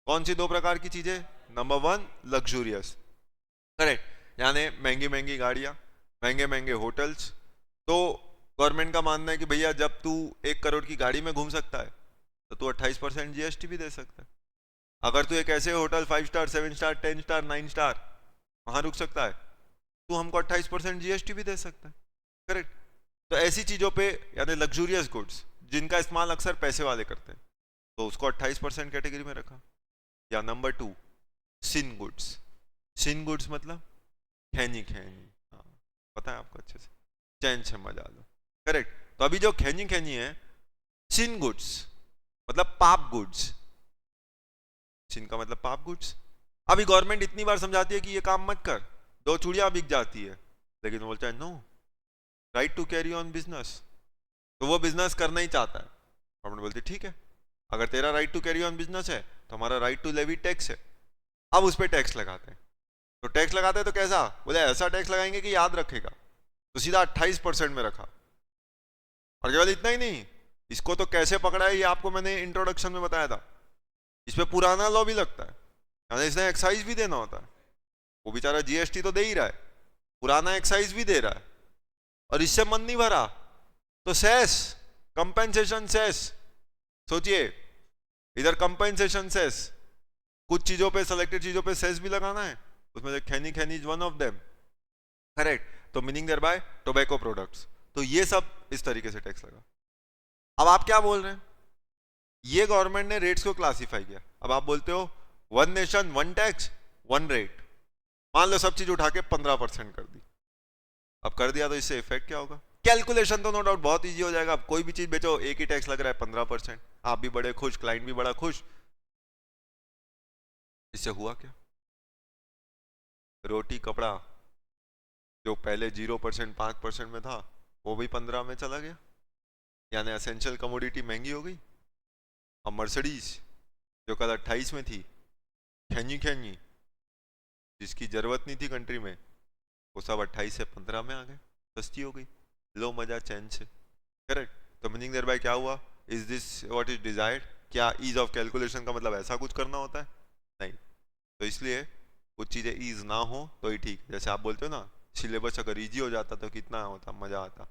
Speaker 1: कौन सी 2 प्रकार की चीजें? नंबर 1 लग्जूरियस, करेक्ट, यानी महंगी महंगी गाड़ियां, महंगे महंगे होटल्स। तो गवर्नमेंट का मानना है कि भैया जब तू 1 करोड़ की गाड़ी में घूम सकता है तो तू 28% जीएसटी भी दे सकता है। अगर तू एक ऐसे hotel 5 star 7 star 10 star 9 star वहां रुक सकता है, तू हमको 28% जीएसटी भी दे सकता है। करेक्ट। तो ऐसी चीजों पे यानी लग्जूरियस गुड्स जिनका इस्तेमाल अक्सर पैसे वाले करते हैं, तो उसको 28% कैटेगरी में रखा। या नंबर 2 सिन गुड्स। सिन गुड्स मतलब खैनी खैनी, हाँ पता है आपको अच्छे से, चैन से मजा लो। करेक्ट। तो अभी जो खैनी खैनी है सिन गुड्स मतलब पाप गुड्स। सिन का मतलब पाप गुड्स। अभी गवर्नमेंट इतनी बार समझाती है कि ये काम मत कर, 2 चूड़ियां बिक जाती है, लेकिन बोलता है no, right to carry on business. तो वो बिजनेस करना ही चाहता है। गवर्नमेंट बोलती है ठीक है, अगर तेरा right to carry on business है तो हमारा राइट टू लेवी टैक्स है। अब उस पर टैक्स लगाते हैं। तो टैक्स लगाते हैं तो कैसा, बोले ऐसा टैक्स लगाएंगे कि याद रखेगा। तो सीधा 28% में रखा। और केवल इतना ही नहीं, इसको तो कैसे पकड़ा है ये आपको मैंने इंट्रोडक्शन में बताया था। इस पे पुराना लॉ भी लगता है, यानी इसने एक्साइज भी देना होता है। वो बेचारा जीएसटी तो दे ही रहा है, पुराना एक्साइज भी दे रहा है, और इससे मन नहीं भरा तो सेस, कंपेंसेशन सेस। सोचिए, इधर कंपेंसेशन सेस, कुछ चीजों पे, सेलेक्टेड चीजों पे सेस भी लगाना है, उसमें से खैनी khaini is one of them. Correct. तो meaning thereby tobacco products. तो ये सब इस तरीके से टैक्स लगा। अब आप क्या बोल रहे हैं, ये गवर्नमेंट ने रेट्स को क्लासिफाई किया। अब आप बोलते हो one nation one tax one rate. मान लो सब चीज उठा के 15% कर दी। अब कर दिया तो इससे इफेक्ट क्या होगा? कैलकुलेशन तो नो डाउट बहुत इजी हो जाएगा। अब कोई भी चीज बेचो एक ही टैक्स लग रहा है 15%, आप भी बड़े खुश, क्लाइंट भी बड़ा खुश। इससे हुआ क्या? रोटी कपड़ा जो पहले 0% 5% में था वो भी 15 में चला गया, यानी एसेंशियल कमोडिटी महंगी हो गई। अब मर्सिडीज जो कल 28 में थी, खैनी खैनी जिसकी जरूरत नहीं थी कंट्री में, वो सब 28 से 15 में आ गए, सस्ती हो गई, लो मजा चैन से। करेक्ट। तो मीनिंग देयर बाय क्या हुआ, is this what is desired? क्या ईज ऑफ कैलकुलेशन का मतलब ऐसा कुछ करना होता है? नहीं। तो इसलिए कुछ चीजें ईज ना हो तो ही ठीक। जैसे आप बोलते हो ना, सिलेबस अगर इजी हो जाता तो कितना होता, मजा आता।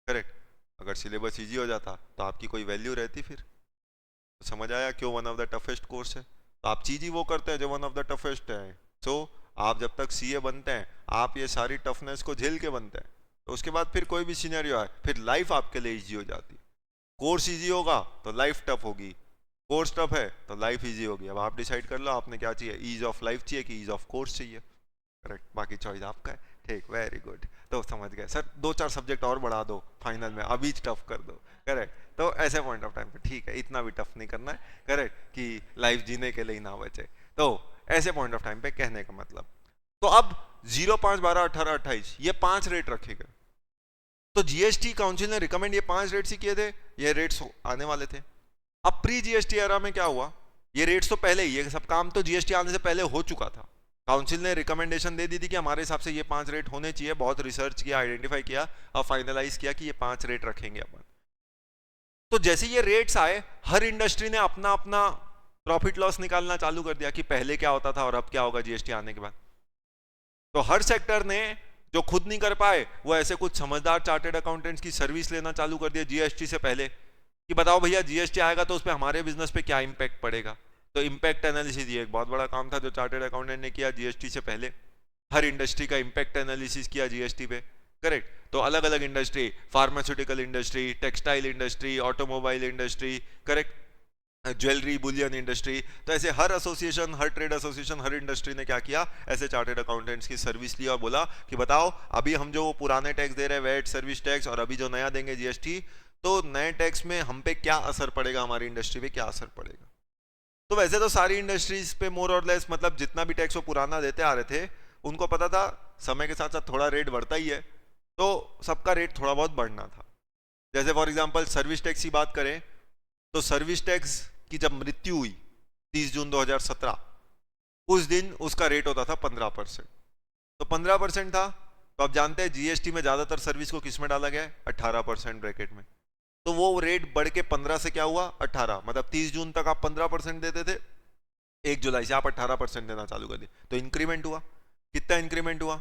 Speaker 1: करेक्ट। अगर सिलेबस इजी हो जाता तो आपकी कोई वैल्यू रहती फिर? तो समझ आया क्यों one of the toughest course है? तो आप चीज ही वो करते हैं जो वन ऑफ द टफेस्ट है। सो आप जब तक सीए बनते हैं आप ये सारी टफनेस को झेल के बनते हैं, तो उसके बाद फिर कोई भी सिनेरियो आए फिर लाइफ आपके लिए इजी हो जाती है। कोर्स इजी होगा तो लाइफ टफ होगी, कोर्स टफ है तो लाइफ इजी होगी। अब आप डिसाइड कर लो आपने क्या चाहिए, ईज ऑफ लाइफ चाहिए कि ईज ऑफ कोर्स चाहिए। करेक्ट। बाकी चॉइस आपका है। ठीक, वेरी गुड। तो समझ गए सर, 2-4 सब्जेक्ट और बढ़ा दो फाइनल में, अभी टफ कर दो। करेक्ट। तो ऐसे पॉइंट ऑफ टाइम पे ठीक है, इतना भी टफ नहीं करना है। करेक्ट, कि लाइफ जीने के लिए ही ना बचे। तो ऐसे पॉइंट ऑफ टाइम पे कहने का मतलब, तो अब 0, 5, 12, 18, 28 ये 5 रेट रखे गए। तो जीएसटी काउंसिल ने रिकमेंड ये 5 रेट्स ही किए थे, ये रेट्स आने वाले थे। अब प्री जीएसटी एरा में क्या हुआ, ये रेट्स तो पहले ही, ये सब काम तो जीएसटी आने से पहले हो चुका था। काउंसिल ने रिकमेंडेशन दे दी थी कि हमारे हिसाब से ये 5 रेट होने चाहिए। बहुत रिसर्च किया, आइडेंटिफाई किया और फाइनलाइज किया कि ये 5 रेट रखेंगे अपन। तो जैसे ये रेट्स आए, हर इंडस्ट्री ने अपना अपना प्रॉफिट लॉस निकालना चालू कर दिया कि पहले क्या होता था और अब क्या होगा जीएसटी आने के बाद। तो हर सेक्टर ने जो खुद नहीं कर पाए वो ऐसे कुछ समझदार चार्टर्ड अकाउंटेंट्स की सर्विस लेना चालू कर दिया जीएसटी से पहले, कि बताओ भैया जीएसटी आएगा तो उस पर हमारे बिजनेस पे क्या इंपैक्ट पड़ेगा। तो इंपैक्ट एनालिसिस ये एक बहुत बड़ा काम था जो चार्टर्ड अकाउंटेंट ने किया जीएसटी से पहले। हर इंडस्ट्री का इंपैक्ट एनालिसिस किया जीएसटी पे। करेक्ट। तो अलग अलग industry, pharmaceutical industry, textile industry, automobile industry, correct, jewellery, Boolean industry, तो ऐसे हर एसोसिएशन, हर ट्रेड एसोसिएशन, हर इंडस्ट्री ने क्या किया, ऐसे चार्टर्ड अकाउंटेंट्स की सर्विस लिया और बोला कि बताओ अभी हम जो पुराने टैक्स दे रहे हैं, वैट, सर्विस टैक्स, और अभी जो नया देंगे जीएसटी, तो नए टैक्स में हम पे क्या असर पड़ेगा, हमारी इंडस्ट्री पे क्या असर पड़ेगा। तो वैसे तो सारी इंडस्ट्रीज पे मोर और लेस, मतलब जितना भी टैक्स वो पुराना देते आ रहे थे, उनको पता था समय के साथ साथ थोड़ा रेट बढ़ता ही है, तो सबका रेट थोड़ा बहुत बढ़ना था। जैसे फॉर एग्जांपल सर्विस टैक्स की बात करें तो सर्विस टैक्स की जब मृत्यु हुई 30 जून 2017, उस दिन उसका रेट होता था 15%। तो 15% था। तो आप जानते हैं जीएसटी में ज्यादातर सर्विस को किस में डाला गया है, 18% ब्रैकेट में। तो वो रेट बढ़ के 15 से क्या हुआ, 18। मतलब 30 जून तक आप 15% देते थे, 1 जुलाई से आप 18% देना चालू कर दिए। तो इंक्रीमेंट हुआ। कितना इंक्रीमेंट हुआ,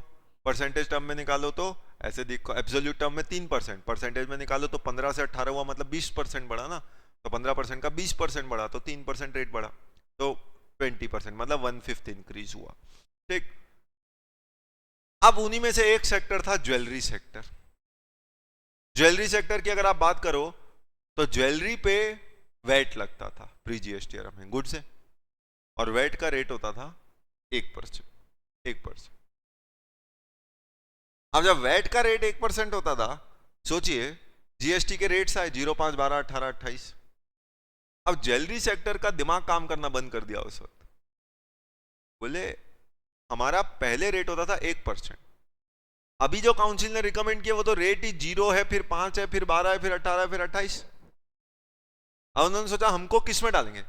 Speaker 1: परसेंटेज टर्म में निकालो तो ऐसे देखो, एब्सोल्यूट टर्म में 3%, परसेंटेज में निकालो तो 15 से 18 हुआ, मतलब 20% बढ़ा ना। तो 15% का 20% बढ़ा तो 3% रेट बढ़ा। तो 20%, मतलब 1/5 इंक्रीज हुआ। ठीक, अब उन्हीं में से एक सेक्टर था ज्वेलरी सेक्टर। ज्वेलरी सेक्टर की अगर आप बात करो तो ज्वेलरी पे वैट लगता था प्री जीएसटी एरा में गुड्स से, और वैट का रेट होता था 1%। अब जब वैट का रेट 1% होता था, सोचिए जीएसटी के रेट्स आए 0.5, 12, 18, 28। अब ज्वेलरी सेक्टर का दिमाग काम करना बंद कर दिया उस वक्त। बोले हमारा पहले रेट होता था 1%, अभी जो काउंसिल ने रिकमेंड किया वो तो रेट ही 0 है, फिर 5 है, फिर 12 है, फिर 18 है, फिर 28। अब उन्होंने सोचा हमको किस में डालेंगे,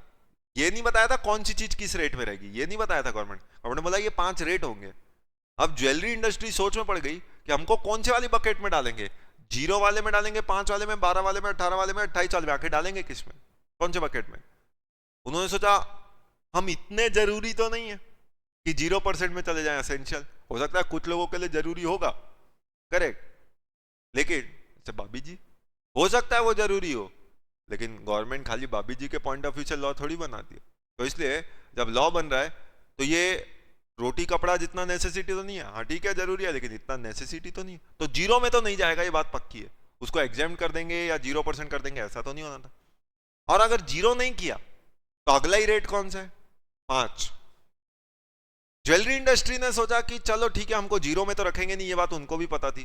Speaker 1: ये नहीं बताया था कौन सी चीज किस रेट में रहेगी, ये नहीं बताया था गवर्नमेंट ने बोला ये 5 रेट होंगे। अब ज्वेलरी इंडस्ट्री सोच में पड़ गई कि हमको कौन से वाली बकेट में डालेंगे, 0 वाले में डालेंगे, 5 वाले में, 12 वाले में, 18 वाले में, 28 वाले में, आखिर डालेंगे किस में, कौन से बकेट में। उन्होंने सोचा हम इतने जरूरी तो नहीं है कि 0% में चले जाएं, एसेंशियल हो सकता है कुछ लोगों के लिए जरूरी होगा, करेक्ट, लेकिन बाबी जी हो सकता है वो जरूरी हो, लेकिन गवर्नमेंट खाली बाबी जी के पॉइंट ऑफ व्यू से लॉ थोड़ी बनाती है। तो इसलिए जब लॉ बन रहा है तो ये रोटी कपड़ा जितना नेसेसिटी तो नहीं है, हाँ ठीक है जरूरी है, लेकिन इतना नेसेसिटी तो नहीं है, तो 0 में तो नहीं जाएगा, ये बात पक्की है। उसको एग्जाम्प्ट कर देंगे या 0% कर देंगे, ऐसा तो नहीं होना था। और अगर 0 नहीं किया तो अगला ही रेट कौन सा है, 5। ज्वेलरी इंडस्ट्री ने सोचा कि चलो ठीक है हमको 0 में तो रखेंगे नहीं, ये बात उनको भी पता थी,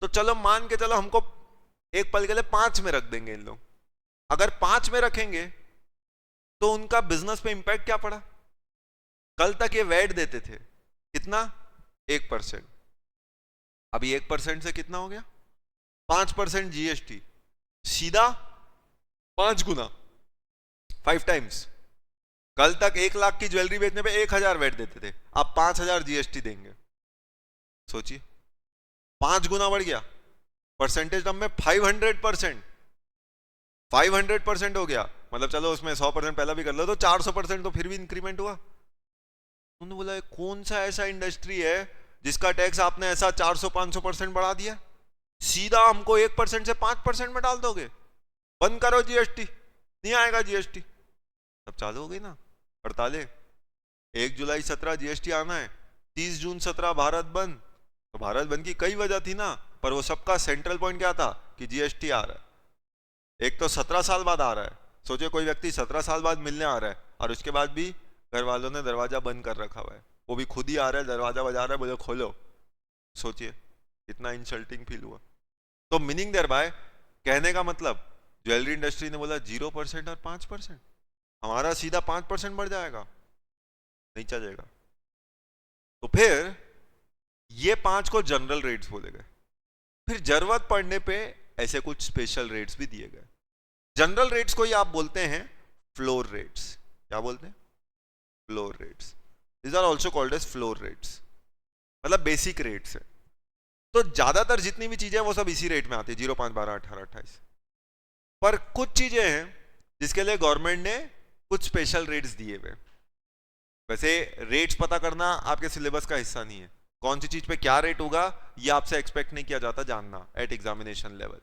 Speaker 1: तो चलो मान के चलो हमको एक पल के लिए 5 में रख देंगे इन लोग। अगर 5 में रखेंगे तो उनका बिजनेस पे इंपैक्ट क्या पड़ा, कल तक ये वैट देते थे कितना, 1%, अभी 1% से कितना हो गया, 5% जीएसटी, सीधा 5 गुना, 5 टाइम्स। कल तक 1 लाख की ज्वेलरी बेचने पे 1000 वैट देते थे, अब 5000 जीएसटी देंगे। सोचिए 5 गुना बढ़ गया, परसेंटेज टर्म में 500%, 500% हो गया, मतलब चलो उसमें 100% पहला भी कर लो तो 400% तो फिर भी इंक्रीमेंट हुआ। उन्होंने बोला कौन सा ऐसा इंडस्ट्री है जिसका टैक्स आपने ऐसा 400-500% बढ़ा दिया, सीधा हमको 1% से 5% में डाल दोगे, बंद करो जीएसटी, नहीं आएगा जीएसटी। तब चालू हो गई ना हड़तालें, 1 जुलाई 17 जीएसटी आना है, 30 जून 17 भारत बंद। तो भारत बंद की कई वजह थी ना, पर वो सबका सेंट्रल पॉइंट क्या था कि जीएसटी आ रहा है। एक तो 17 साल बाद आ रहा है, सोचिए कोई व्यक्ति 17 साल बाद मिलने आ रहा है और उसके बाद भी घर वालों ने दरवाजा बंद कर रखा हुआ है, वो भी खुद ही आ रहा है, दरवाजा बजा रहा है, बोले खोलो। सोचिए कितना इंसल्टिंग फील हुआ। तो मीनिंग देयर बाय, कहने का मतलब ज्वेलरी इंडस्ट्री ने बोला 0% और 5%, हमारा सीधा 5% बढ़ जाएगा, नहीं चलेगा। तो फिर ये 5 को जनरल रेट्स बोले गए, फिर जरूरत पड़ने पे ऐसे कुछ स्पेशल रेट्स भी दिए गए। जनरल रेट्स को ही आप बोलते हैं फ्लोर रेट्स, क्या बोलते हैं, floor rates. These are also called as floor rates, मतलब बेसिक रेट्स है। तो ज्यादातर जितनी भी चीजें वो सब इसी रेट में आती है, 0, 5, 12, 18, 28। पर कुछ चीजें हैं जिसके लिए गवर्नमेंट ने कुछ स्पेशल रेट्स दिए हुए। वैसे रेट्स पता करना आपके सिलेबस का हिस्सा नहीं है, कौन सी चीज पे क्या रेट होगा ये आपसे एक्सपेक्ट नहीं किया जाता जानना at examination level,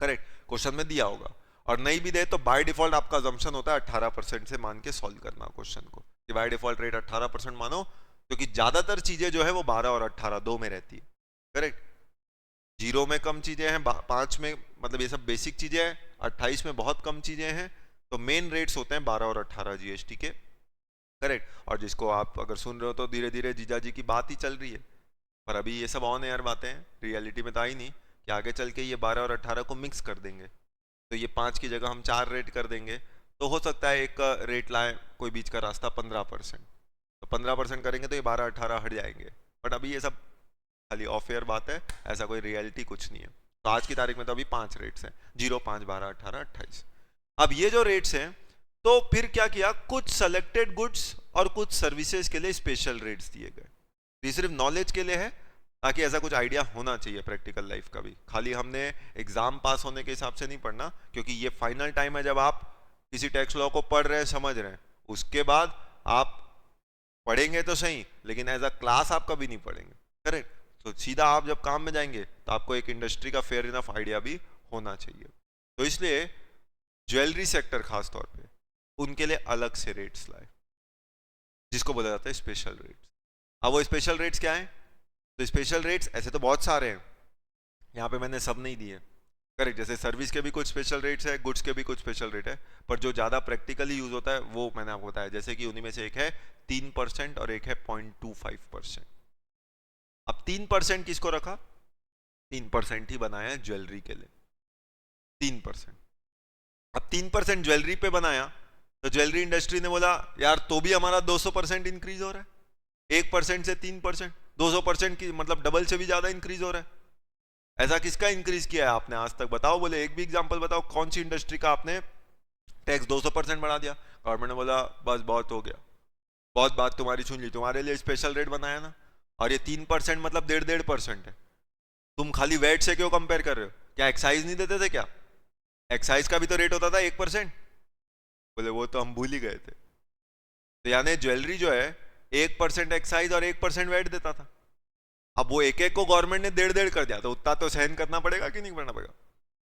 Speaker 1: correct, question में दिया होगा, और नहीं भी दे तो बाय डिफॉल्ट आपका अजम्पशन होता है 18% से मान के सॉल्व करना क्वेश्चन को, कि बाय डिफॉल्ट रेट 18% मानो, क्योंकि ज्यादातर चीजें जो है वो 12 और 18 दो में रहती है, करेक्ट। 0 में कम चीजें हैं, 5 में, मतलब ये सब बेसिक चीजें हैं, 28 में बहुत कम चीजें हैं, तो मेन रेट्स होते हैं 12 और 18 जीएसटी के, करेक्ट। और जिसको आप अगर सुन रहे हो तो धीरे धीरे जीजा जी की बात ही चल रही है, पर अभी ये सब ऑन एयर बातें हैं, रियलिटी में तो आई नहीं कि आगे चल के ये 12 और 18 को मिक्स कर देंगे, तो ये 5 की जगह हम 4 रेट कर देंगे, तो हो सकता है एक रेट लाए कोई बीच का रास्ता 15%, तो 15% करेंगे तो ये 12-18 हट जाएंगे, बट अभी ये सब खाली ऑफ एयर बात है, ऐसा कोई रियलिटी कुछ नहीं है। तो आज की तारीख में तो अभी 5 रेट्स हैं, 0, 5, 12, 18, 28। अब ये जो रेट्स हैं, तो फिर क्या किया, कुछ सेलेक्टेड गुड्स और कुछ सर्विसेज के लिए स्पेशल रेट्स दिए गए। ये सिर्फ नॉलेज के लिए है, ताकि ऐसा कुछ आइडिया होना चाहिए प्रैक्टिकल लाइफ का भी, खाली हमने एग्जाम पास होने के हिसाब से नहीं पढ़ना, क्योंकि ये फाइनल टाइम है जब आप किसी टैक्स लॉ को पढ़ रहे हैं, समझ रहे हैं, उसके बाद आप पढ़ेंगे तो सही, लेकिन एज अ क्लास आप कभी नहीं पढ़ेंगे, करेक्ट। तो सीधा आप जब काम में जाएंगे तो आपको एक इंडस्ट्री का फेयर इनफ आइडिया भी होना चाहिए। तो इसलिए ज्वेलरी सेक्टर खास तौर पे उनके लिए अलग से रेट्स लाए, जिसको बोला जाता है स्पेशल रेट्स। अब वो स्पेशल रेट्स क्या है? तो स्पेशल रेट्स ऐसे तो बहुत सारे हैं, यहाँ पे मैंने सब नहीं दिए, करेक्ट। जैसे सर्विस के भी कुछ स्पेशल रेट्स है, गुड्स के भी कुछ स्पेशल रेट है, पर जो ज़्यादा प्रैक्टिकली यूज होता है वो मैंने आपको बताया। जैसे कि उन्हीं में से एक है 3% और एक है 0.25%। अब 3% किसको रखा? 3% ही बनाया है ज्वेलरी के लिए, 3%। अब 3% ज्वेलरी पे बनाया तो ज्वेलरी इंडस्ट्री ने बोला यार तो भी हमारा 200% इंक्रीज हो रहा है, 1% से 3%, 200% की मतलब डबल से भी ज्यादा इंक्रीज हो रहा है। ऐसा किसका इंक्रीज किया है आपने आज तक? बताओ, बोले एक भी एग्जांपल बताओ, कौन सी इंडस्ट्री का आपने टैक्स 200% बढ़ा दिया? गवर्नमेंट ने बोला बस बहुत हो गया, बहुत बात तुम्हारी सुन ली, तुम्हारे लिए स्पेशल रेट बनाया ना। और ये 3% मतलब 1.5% है। तुम खाली वेट से क्यों कंपेयर कर रहे हो? क्या एक्साइज नहीं देते थे क्या? एक्साइज का भी तो रेट होता था 1%। बोले वो तो हम भूल ही गए थे। तो यानी ज्वेलरी जो है 1% एक्साइज और 1% वेट देता था। अब वो एक एक को गवर्नमेंट ने 1.5 कर दिया, तो उतना तो सहन करना पड़ेगा कि नहीं करना पड़ेगा?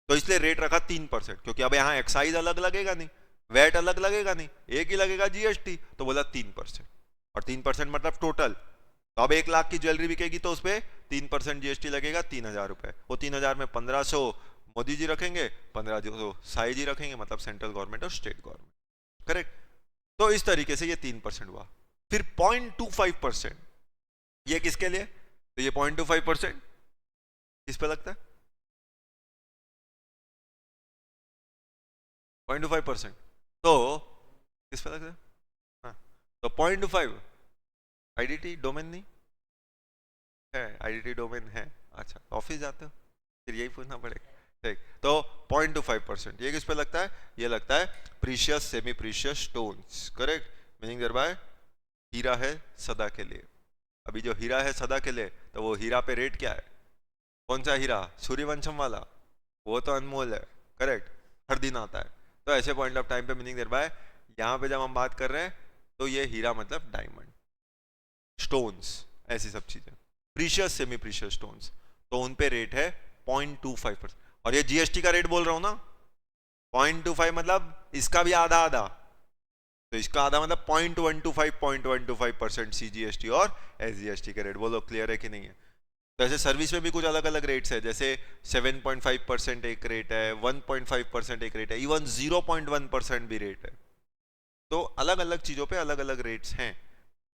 Speaker 1: तो इसलिए रेट रखा 3%, क्योंकि अब यहाँ एक्साइज अलग लगेगा नहीं, वेट अलग लगेगा नहीं, एक ही लगेगा जीएसटी, तो बोला 3%। और 3% मतलब टोटल। तो अब 1 लाख की ज्वेलरी बिकेगी तो उस पर 3% जीएसटी लगेगा, 3,000 रुपए। वो 3,000 में 1,500 मोदी जी रखेंगे, 1,500 साई जी रखेंगे, मतलब सेंट्रल गवर्नमेंट और स्टेट गवर्नमेंट, करेक्ट। तो इस तरीके से ये 3% हुआ। फिर 0.25%, ये किसके लिए? तो ये 0.25% किस पे लगता है? 0.25% तो किस पे लगता है? हाँ, तो 0.25 आईडीटी डोमेन नहीं है? आईडीटी डोमेन है, अच्छा ऑफिस जाते हो फिर यही पूछना पड़ेगा, ठीक। तो 0.25% ये किस पे लगता है? ये लगता है precious semi precious stones, correct. Meaning thereby हीरा है सदा के लिए। अभी जो हीरा है सदा के लिए, तो वो हीरा पे रेट क्या है? कौन सा हीरा? सूर्यवंशम वाला, वो तो अनमोल है, करेक्ट, हर दिन आता है। तो ऐसे पॉइंट ऑफ टाइम पे मीनिंग देयर बाय, यहाँ पे जब हम बात कर रहे हैं तो ये हीरा मतलब डायमंड, स्टोन्स, ऐसी सब चीजें, प्रीशियस सेमी प्रीशियस स्टोन्स, तो उन पे रेट है 0.25%। और ये जीएसटी का रेट बोल रहा हूं ना, 0.25 मतलब इसका भी आधा आधा, तो इसका आधा मतलब 0.125% सीजीएसटी और एसजीएसटी के रेट। बोलो क्लियर है कि नहीं है? तो ऐसे सर्विस में भी कुछ अलग अलग रेट्स है, जैसे 7.5% एक रेट है, 1.5% एक रेट है, इवन 0.1% भी रेट है। तो अलग अलग चीजों पे अलग अलग रेट्स हैं।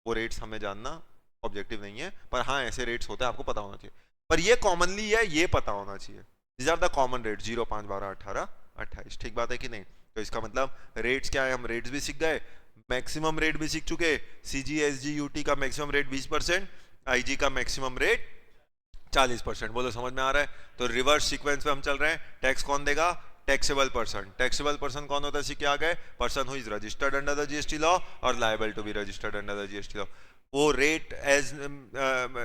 Speaker 1: वो रेट्स हमें जानना ऑब्जेक्टिव नहीं है, पर हाँ ऐसे रेट्स होते हैं, आपको पता होना चाहिए। पर ये कॉमनली है, ये पता होना चाहिए। These are the common rate, 0, 5, 12, 18, 28। ठीक बात है कि नहीं? तो इसका मतलब रेट्स क्या है, हम रेट्स भी सीख गए, मैक्सिमम रेट भी सीख चुके। सीजी एसजी यूटी का मैक्सिमम रेट 20%, आईजी का मैक्सिमम रेट 40%। बोलो समझ में आ रहा है? तो रिवर्स सीक्वेंस पे हम चल रहे हैं। टैक्स कौन देगा? Taxable person. टैक्सेबल पर्सन कौन होता है सीखे आ गए? Person who is registered under the GST law और liable to be registered under the GST law. वो rate as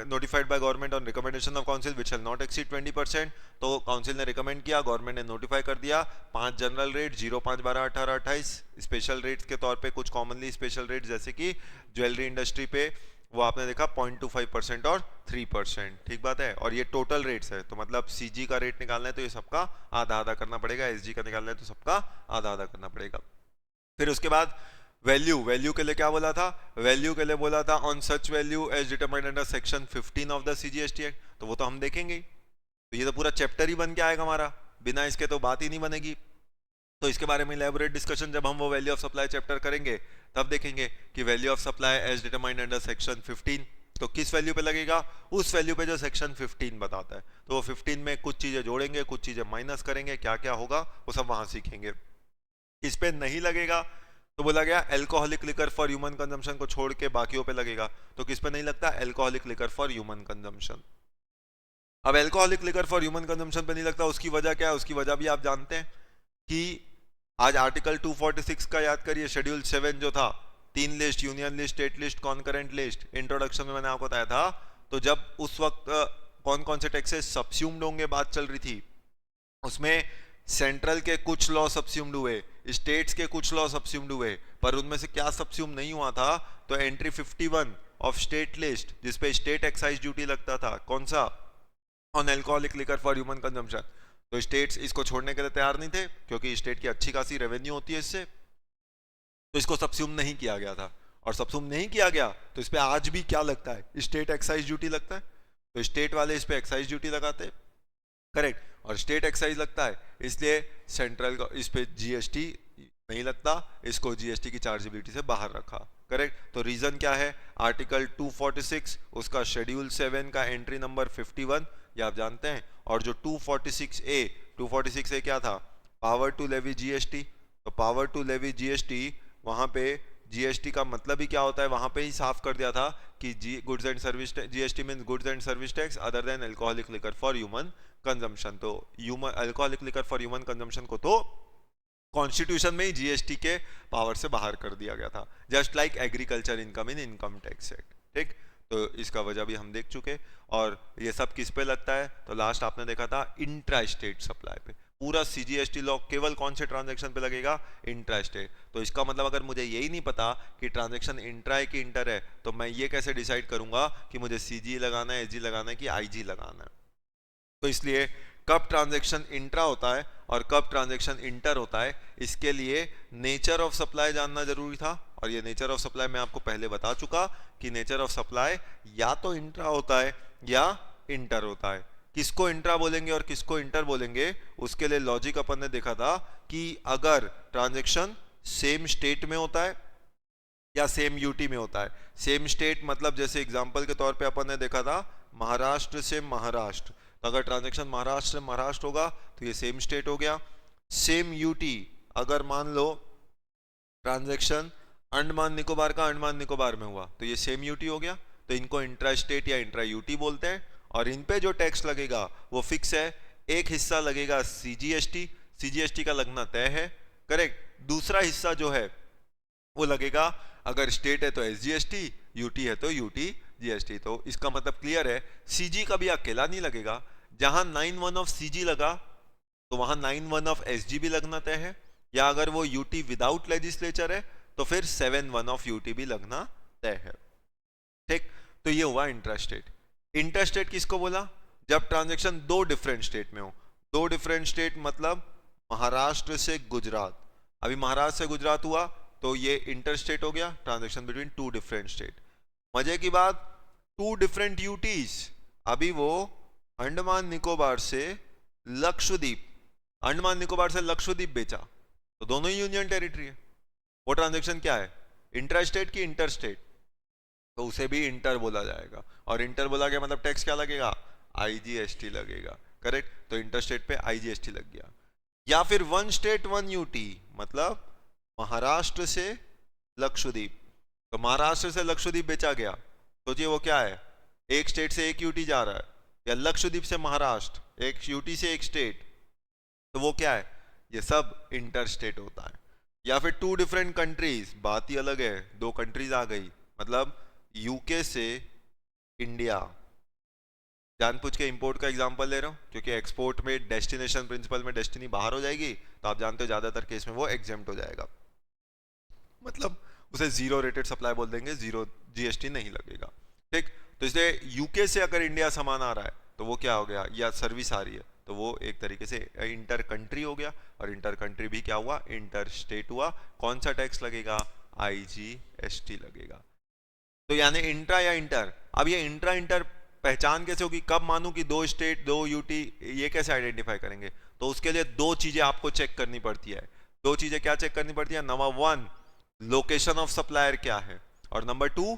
Speaker 1: notified by government on recommendation of council which shall not exceed 20%। तो काउंसिल ने रिकमेंड किया, गवर्नमेंट ने नोटिफाई कर दिया। 5 जनरल रेट 0, 5, 12, 18, 28। स्पेशल रेट्स के तौर पे कुछ कॉमनली स्पेशल रेट, जैसे कि ज्वेलरी इंडस्ट्री पे वो आपने देखा 0.25% और 3%। ठीक बात है। और ये टोटल रेट्स है, तो मतलब सीजी का रेट निकालना है तो ये सबका आधा आधा करना पड़ेगा, एसजी का निकालना है तो सबका आधा आधा करना पड़ेगा। फिर उसके बाद वैल्यू, वैल्यू के लिए क्या बोला था? वैल्यू के लिए बोला था on such value as determined under section 15 of the CGST act. तो वो तो हम देखेंगे ही। तो ये तो पूरा चैप्टर ही बन के आएगा हमारा, बिना इसके तो बात ही नहीं बनेगी। तो इसके बारे में इलैबोरेट डिस्कशन जब हम वो वैल्यू ऑफ सप्लाई चैप्टर करेंगे तब देखेंगे कि value of supply as determined under section 15 तो किस वैल्यू पे लगेगा? उस वैल्यू पे जो सेक्शन 15 बताता है। तो वो 15 में कुछ चीजें जोड़ेंगे, कुछ चीजें माइनस करेंगे, क्या क्या होगा वो सब वहां सीखेंगे। इस पे नहीं लगेगा तो बोला गया alcoholic liquor for human consumption को छोड़ के बाकियों पे लगेगा। तो किस पे नहीं लगता? Alcoholic liquor for human consumption. अब alcoholic liquor for human consumption पे नहीं लगता, उसकी वजह क्या है? उसकी वजह भी आप जानते हैं कि आज आर्टिकल 246 का याद करिए, शेड्यूल 7 जो था, 3 list, union list, state list, concurrent list. Introduction में मैंने आपको बताया था, तो जब उस वक्त कौन कौन से टैक्सेस सब्स्यूम्ड होंगे बात चल रही थी, उसमें सेंट्रल के कुछ लॉ सब्स्यूम्ड हुए, स्टेट्स के कुछ लॉ सब्स्यूम्ड हुए, पर उनमें से क्या सब्स्यूम नहीं हुआ था? तो एंट्री 51 ऑफ स्टेट लिस्ट, जिसपे स्टेट एक्साइज ड्यूटी लगता था, कौन सा? On alcoholic liquor for human consumption. तो स्टेट्स इसको छोड़ने के लिए तैयार नहीं थे, क्योंकि स्टेट की अच्छी खासी रेवेन्यू होती है इससे, तो इसको सब्स्यूम नहीं किया गया था। और सबसुम नहीं किया गया तो इस पे आज भी क्या लगता है, स्टेट एक्साइज ड्यूटी लगता है, तो स्टेट वाले इस पे एक्साइज ड्यूटी लगाते हैं, करेक्ट, और स्टेट एक्साइज लगता है इसलिए सेंट्रल का इस पे जीएसटी नहीं लगता, इसको जीएसटी की चार्जेबिलिटी से बाहर रखा, करेक्ट। तो रीजन क्या है, आर्टिकल 246 उसका शेड्यूल 7 का एंट्री नंबर 51 ये आप जानते हैं, और जो 246A क्या था, पावर टू लेवी जीएसटी, तो पावर टू लेवी जीएसटी वहां पे जीएसटी का मतलब ही क्या होता है, वहां पे ही साफ कर दिया था कि goods and service GST means goods and service tax other than alcoholic liquor for human consumption. तो human alcoholic liquor for human consumption को तो कॉन्स्टिट्यूशन में ही जीएसटी के पावर से बाहर कर दिया गया था, just like agriculture income in income tax act, ठीक। तो इसका वजह भी हम देख चुके, और ये सब किस पे लगता है, तो लास्ट आपने देखा था इंट्रा स्टेट सप्लाई पे, पूरा सीजीएसटी लॉ केवल कौन से ट्रांजैक्शन पे लगेगा, इंट्रा स्टेट। तो इसका मतलब अगर मुझे यही नहीं पता कि ट्रांजैक्शन इंट्रा है कि इंटर है, तो मैं ये कैसे डिसाइड करूंगा कि मुझे सीजी लगाना है, एसजी लगाना है कि आईजी लगाना है। तो इसलिए कब ट्रांजैक्शन इंट्रा होता है और कब ट्रांजैक्शन इंटर होता है, इसके लिए नेचर ऑफ सप्लाई जानना जरूरी था, और ये नेचर ऑफ सप्लाई मैं आपको पहले बता चुका कि नेचर ऑफ सप्लाई या तो इंट्रा होता है या इंटर होता है। किसको इंट्रा बोलेंगे और किसको इंटर बोलेंगे, उसके लिए लॉजिक अपन ने देखा था कि अगर ट्रांजैक्शन सेम स्टेट में होता है या सेम यूटी में होता है। सेम स्टेट मतलब जैसे एग्जांपल के तौर पे अपन ने देखा था महाराष्ट्र से महाराष्ट्र, तो अगर ट्रांजैक्शन महाराष्ट्र से महाराष्ट्र होगा तो ये सेम स्टेट हो गया। सेम यूटी, अगर मान लो ट्रांजैक्शन अंडमान निकोबार का अंडमान निकोबार में हुआ तो ये सेम यूटी हो गया, तो इनको इंट्रा स्टेट या इंट्रा यूटी बोलते हैं। और इन पे जो टैक्स लगेगा वो फिक्स है, एक हिस्सा लगेगा सीजीएसटी, सीजीएसटी का लगना तय है, करेक्ट। दूसरा हिस्सा जो है वो लगेगा, अगर स्टेट है तो एसजीएसटी, यूटी है तो यूटी जीएसटी। तो इसका मतलब क्लियर है, सीजी कभी अकेला नहीं लगेगा, जहां 9(1) ऑफ सीजी लगा तो वहां 9(1) ऑफ एसजी भी लगना तय है, या अगर वो यूटी विदाउट लेजिस्लेचर है तो फिर 7(1) ऑफ यूटी भी लगना तय है, ठीक। तो ये हुआ इंट्रास्टेट। इंटरस्टेट किसको बोला, जब ट्रांजैक्शन दो डिफरेंट स्टेट में हो। दो डिफरेंट स्टेट मतलब महाराष्ट्र से गुजरात, अभी महाराष्ट्र से गुजरात हुआ तो ये इंटरस्टेट हो गया, transaction between two different state. मजे की बात, टू डिफरेंट यूटीज, अभी वो अंडमान निकोबार से लक्षद्वीप, अंडमान निकोबार से लक्षद्वीप बेचा, तो दोनों ही यूनियन टेरिटरी है। वो ट्रांजैक्शन क्या है, इंट्रा स्टेट की इंटर स्टेट, तो उसे भी इंटर बोला जाएगा। और इंटर बोला गया मतलब टैक्स क्या लगेगा, आईजीएसटी लगेगा, करेक्ट। तो इंटर स्टेट पे आईजीएसटी लग गया। या फिर वन स्टेट वन यूटी, मतलब महाराष्ट्र से लक्षद्वीप, तो महाराष्ट्र से लक्षद्वीप बेचा गया, सोचिए वो क्या है, एक स्टेट से एक यूटी जा रहा है, या लक्षद्वीप से महाराष्ट्र, एक यूटी से एक स्टेट, तो वो क्या है, ये सब इंटर स्टेट होता है। या फिर टू डिफरेंट कंट्रीज, बात ही अलग है, दो कंट्रीज आ गई, मतलब यूके से इंडिया, जानबूझ के इंपोर्ट का एग्जांपल ले रहा हूं क्योंकि एक्सपोर्ट में डेस्टिनेशन प्रिंसिपल में डेस्टिनी बाहर हो जाएगी, तो आप जानते हो ज्यादातर केस में वो एग्जेम्प्ट हो जाएगा, मतलब उसे जीरो रेटेड सप्लाई बोल देंगे, जीरो जीएसटी नहीं लगेगा, ठीक। तो इसलिए यूके से अगर इंडिया सामान आ रहा है तो वो क्या हो गया, या सर्विस आ रही है तो वो एक तरीके से इंटर कंट्री हो गया, और इंटर कंट्री भी क्या हुआ, इंटर स्टेट हुआ। कौन सा टैक्स लगेगा, आईजीएसटी लगेगा। तो यानी इंट्रा या इंटर, अब ये इंट्रा इंटर पहचान कैसे होगी, कब मानूं कि दो स्टेट दो यूटी, ये कैसे आइडेंटिफाई करेंगे, तो उसके लिए दो चीजें आपको चेक करनी पड़ती है। दो चीजें क्या चेक करनी पड़ती है, नंबर 1 लोकेशन ऑफ सप्लायर क्या है, और नंबर 2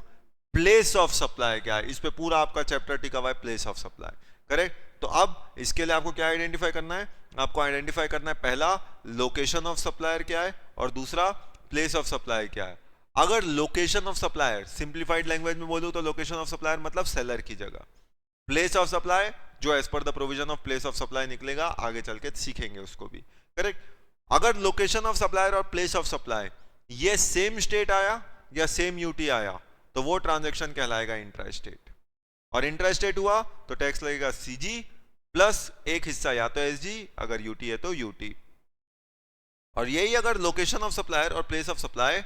Speaker 1: प्लेस ऑफ सप्लाई क्या है। इस पे पूरा आपका चैप्टर टिका हुआ है, प्लेस ऑफ सप्लाई, करेक्ट। तो अब इसके लिए आपको क्या आइडेंटिफाई करना है, आपको आइडेंटिफाई करना है पहला लोकेशन ऑफ सप्लायर क्या है, और दूसरा प्लेस ऑफ सप्लाई क्या है। अगर location of supplier, simplified language में बोलूं तो लोकेशन ऑफ सप्लायर मतलब सेलर की जगह, प्लेस ऑफ सप्लाई जो as per the provision of place of supply निकलेगा, आगे चल के सीखेंगे उसको भी, करेक्ट। अगर लोकेशन ऑफ सप्लायर और प्लेस ऑफ सप्लाई ये सेम स्टेट आया या सेम यूटी आया तो वो ट्रांजैक्शन कहलाएगा इंट्रा स्टेट, और इंट्रा स्टेट हुआ तो टैक्स लगेगा सीजी प्लस एक हिस्सा या तो एसजी, अगर यूटी है तो यूटी। और यही अगर लोकेशन ऑफ सप्लायर और place of supply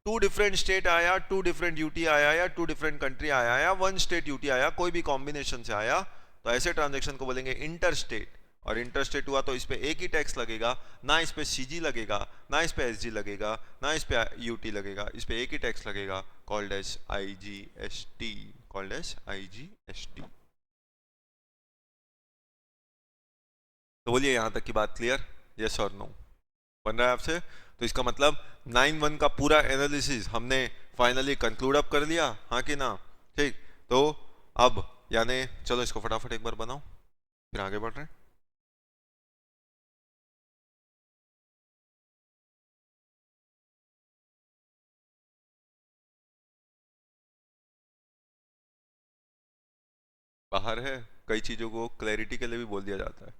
Speaker 1: two different state आया, टू डिफरेंट यूटी आया, या टू डिफरेंट कंट्री आया, या वन स्टेट यूटी आया, कोई भी कॉम्बिनेशन से आया, तो ऐसे ट्रांजैक्शन को बोलेंगे इंटर स्टेट। और इंटर स्टेट हुआ तो इस पे एक ही टैक्स लगेगा, ना इस पे सीजी लगेगा, ना इस पे एसजी लगेगा, ना इस पे यूटी लगेगा, इस पे एक ही टैक्स लगेगा। called as IGST, called as IGST. तो बोलिए यहां तक की बात क्लियर? यस और नो बन रहा है आपसे? तो इसका मतलब 9-1 का पूरा एनालिसिस हमने फाइनली कंक्लूड अप कर लिया, हाँ कि ना? ठीक, तो अब यानी चलो इसको फटाफट एक बार बनाओ, फिर आगे बढ़ रहे हैं। बाहर है, कई चीजों को क्लैरिटी के लिए भी बोल दिया जाता है,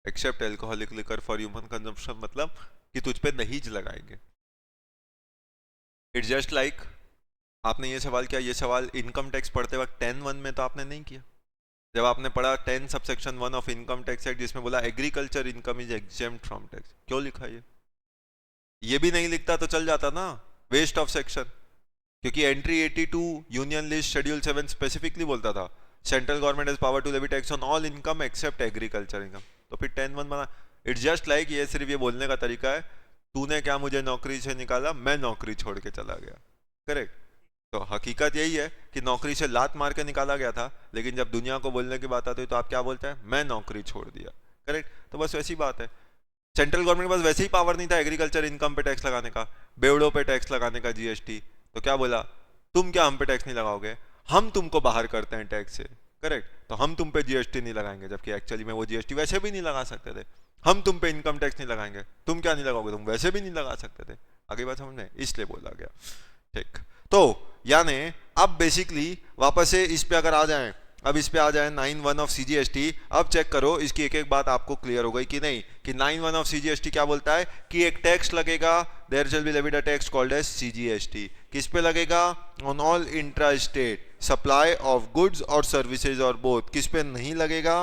Speaker 1: except alcoholic liquor for human consumption, मतलब कि तुझ पे नहींज लगाएंगे। इट्स जस्ट लाइक आपने ये सवाल किया, ये सवाल इनकम टैक्स पढ़ते वक्त 10-1 में तो आपने नहीं किया। जब आपने पढ़ा 10 subsection 1 of income tax act, जिसमें बोला agriculture income is exempt from tax, क्यों लिखा ये भी नहीं लिखता तो चल जाता ना, वेस्ट ऑफ सेक्शन। क्योंकि entry 82 union list schedule 7 specifically बोलता था central government has power to levy tax on all income except agriculture income, तो फिर 10-1 बना। इट्स जस्ट लाइक ये सिर्फ ये बोलने का तरीका है, तूने क्या मुझे नौकरी से निकाला, मैं नौकरी छोड़ के चला गया, करेक्ट? तो हकीकत यही है कि नौकरी से लात मार के निकाला गया था, लेकिन जब दुनिया को बोलने की बात आती है तो आप क्या बोलते हैं, मैं नौकरी छोड़ दिया, करेक्ट? तो बस वैसी बात है, सेंट्रल गवर्नमेंट के पास वैसे ही पावर नहीं था एग्रीकल्चर इनकम पे टैक्स लगाने का, बेवड़ों पे टैक्स लगाने का, जीएसटी, तो क्या बोला, तुम क्या हम पे टैक्स नहीं लगाओगे, हम तुमको बाहर करते हैं टैक्स से, करेक्ट? तो हम तुम पे जीएसटी नहीं लगाएंगे, जबकि एक्चुअली में वो जीएसटी वैसे भी नहीं लगा सकते थे। हम तुम पे इनकम टैक्स नहीं लगाएंगे, तुम क्या नहीं लगाओगे, तुम वैसे भी नहीं लगा सकते थे। आगे बात समझ में, इसलिए बोला गया, ठीक? तो यानी अब बेसिकली वापस से इस पे अगर आ जाएं, अब इस पे आ जाए 9-1 ऑफ सीजीएसटी, अब चेक करो इसकी एक एक बात आपको क्लियर हो गई कि नहीं, कि 9-1 ऑफ सीजीएसटी क्या बोलता है कि एक टैक्स लगेगा, there shall be levied a tax called as CGST, किस पे लगेगा, on all intra state supply of goods और सर्विसेज और बोथ, किस पे नहीं लगेगा,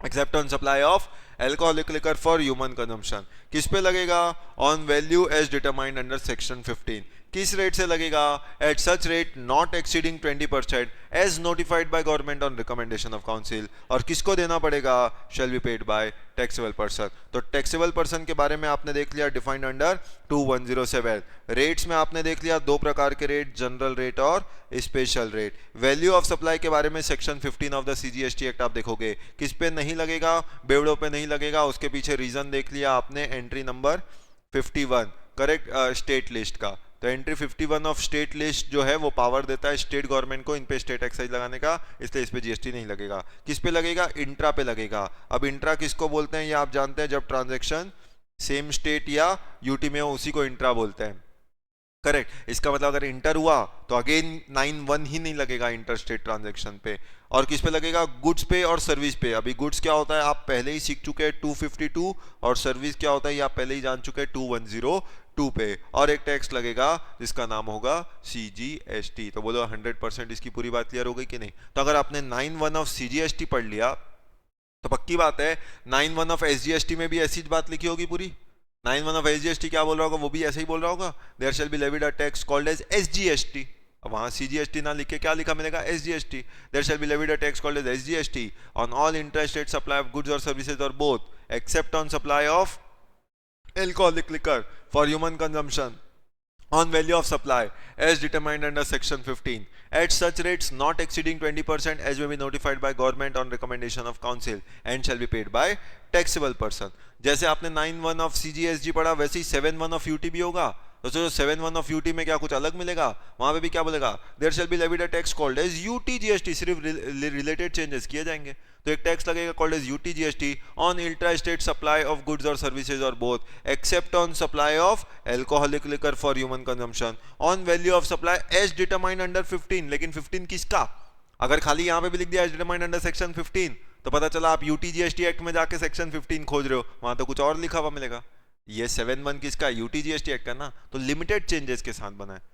Speaker 1: except on supply of alcoholic liquor for human consumption, किस पे लगेगा, on value as determined under section 15, किस रेट से लगेगा, at such rate not exceeding 20% as notified by government on recommendation of council, और किसको देना पड़ेगा, शैल be paid by taxable person. तो टैक्सेबल पर्सन के बारे में आपने देख लिया, डिफाइंड अंडर 2107। रेट्स में आपने देख लिया दो प्रकार के रेट, जनरल रेट और special rate. Value of supply के बारे में section 15 of the CGST act आप देखोगे किस पे नहीं लगेगा, बेवड़ों पे नहीं लगेगा, उसके पीछे रीजन देख लिया आपने, entry number 51, correct, state list का। तो एंट्री 51 ऑफ स्टेट लिस्ट जो है वो पावर देता है स्टेट गवर्नमेंट को इन पे स्टेट एक्साइज लगाने का, इसलिए इस पे जीएसटी नहीं लगेगा। किस पे लगेगा, इंट्रा पे लगेगा। अब इंट्रा किसको बोलते हैं ये आप जानते हैं, जब ट्रांजैक्शन सेम स्टेट या यूटी में हो उसी को इंट्रा बोलते हैं, करेक्ट? इसका मतलब अगर इंटर हुआ तो अगेन 9-1 ही नहीं लगेगा इंटर स्टेट ट्रांजेक्शन पे। और किस पे लगेगा, गुड्स पे और सर्विस पे। अभी गुड्स क्या होता है आप पहले ही सीख चुके हैं 252, और सर्विस क्या होता है ये आप पहले ही जान चुके हैं 2102 पे। और एक टैक्स लगेगा जिसका नाम होगा सीजीएसटी। तो बोलो 100% इसकी पूरी बात क्लियर हो गई कि नहीं? तो अगर आपने 9-1 ऑफ सीजीएसटी पढ़ लिया तो पक्की बात है 9-1 ऑफ एसजीएसटी में भी ऐसी बात लिखी होगी पूरी। 9-1 ऑफ एसजीएसटी क्या बोल रहा होगा, वो भी ऐसे ही बोल रहा होगा, there shall be levied a tax called as SGST. अब वहां सीजीएसटी ना लिख के क्या लिखा मिलेगा, SGST. There shall be levied a tax called as SGST on all intrastate supply of goods और सर्विसेज और both except on supply of alcoholic liquor for human consumption on value of supply as determined under section 15 at such rates not exceeding 20% as may be notified by government on recommendation of council and shall be paid by taxable person। जैसे आपने 9-1 ऑफ सीजीएसजी पढ़ा वैसे ही 7-1 ऑफ यूटी भी होगा। तो जो 7-1 ऑफ यूटी में क्या कुछ अलग मिलेगा, वहां पे भी क्या बोलेगा, there shall be levied a tax called as UT GST, सिर्फ रिलेटेड चेंजेस किए जाएंगे। तो एक टैक्स लगेगा called as UT GST on intra state supply of goods और सर्विसेज और both except on supply of alcoholic liquor for human consumption on value of supply as determined under 15। लेकिन 15 किसका, अगर खाली यहां पे भी लिख दिया एज डिटरमाइंड अंडर सेक्शन 15 तो पता चला आप यूटी जीएसटी एक्ट में जाके सेक्शन 15 खोज रहे हो, वहां तो कुछ और लिखा हुआ मिलेगा। ये 7-1 किसका, यूटी जीएसटी एक्ट का ना, तो लिमिटेड चेंजेस के साथ बना है।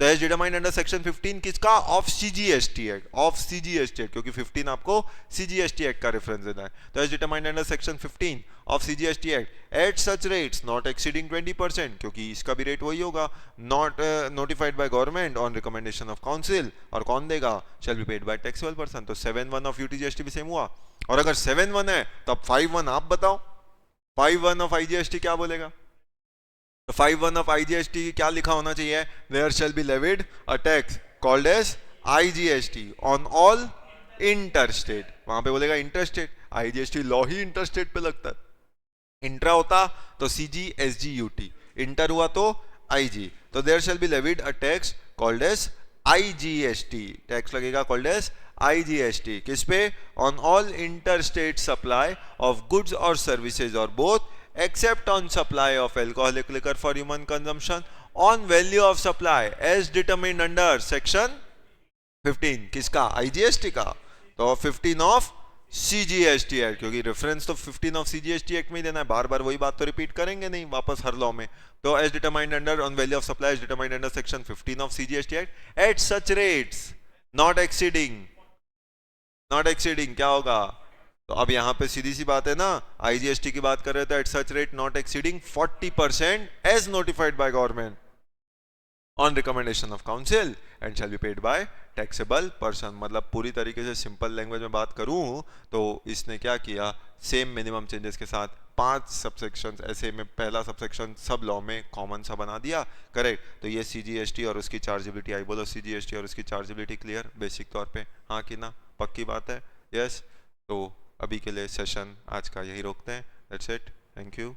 Speaker 1: तो एज डिटरमाइंड अंडर सेक्शन 15 किसका, of CGST act, of CGST act, क्योंकि 15 आपको सीजीएसटी एक्ट का रेफरेंस देना है। तो as determined under section 15 of CGST act at such rates not exceeding 20%, क्योंकि इसका भी रेट वही होगा, not notified by government on recommendation of council, और कौन देगा, shall be paid by taxable person. तो 7-1 ऑफ यूटी जीएसटी भी सेम हुआ। और अगर 7-1 है तो अब 5-1 आप बताओ, 5-1 ऑफ आईजीएसटी क्या बोलेगा। तो 5(1) ऑफ IGST क्या लिखा होना चाहिए? There shall be levied a tax called as IGST on all interstate. वहां पे बोलेगा इंटरस्टेट, IGST लॉ ही इंटरस्टेट पे लगता है। इंट्रा होता तो CGSGUT, इंटर हुआ तो IG, तो there shall be levied a tax called as IGST, tax लगेगा कॉल्ड एज IGST किस पे? On all interstate supply of goods और सर्विसेज और both except on supply of alcoholic liquor for human consumption on value of supply as determined under section 15 किसका? IGST का। तो 15 ऑफ CGST एक्ट, क्योंकि रेफरेंस तो 15 ऑफ CGST एक्ट में ही देना है, बार बार वही बात तो रिपीट करेंगे नहीं वापस हर लॉ में। तो as determined under on value of supply as determined under section 15 of CGST act at such rates not exceeding, not exceeding क्या होगा? तो अब यहां पे सीधी सी बात है ना, IGST की बात कर रहे थे, at such rate not exceeding 40% as notified by government on recommendation of council and shall be paid by taxable person. मतलब पूरी तरीके से सिंपल लैंग्वेज में बात करूं तो इसने क्या किया, सेम मिनिमम चेंजेस के साथ 5 सबसेक्शंस ऐसे में पहला सबसेक्शन सब लॉ में कॉमन सा बना दिया, करेक्ट। तो ये CGST और उसकी चार्जेबिलिटी आई, बोलो CGST और उसकी चार्जेबिलिटी क्लियर बेसिक तौर पे, हाँ कि ना, पक्की बात है, यस। तो अभी के लिए सेशन आज का यही रोकते हैं, दैट्स इट, थैंक यू।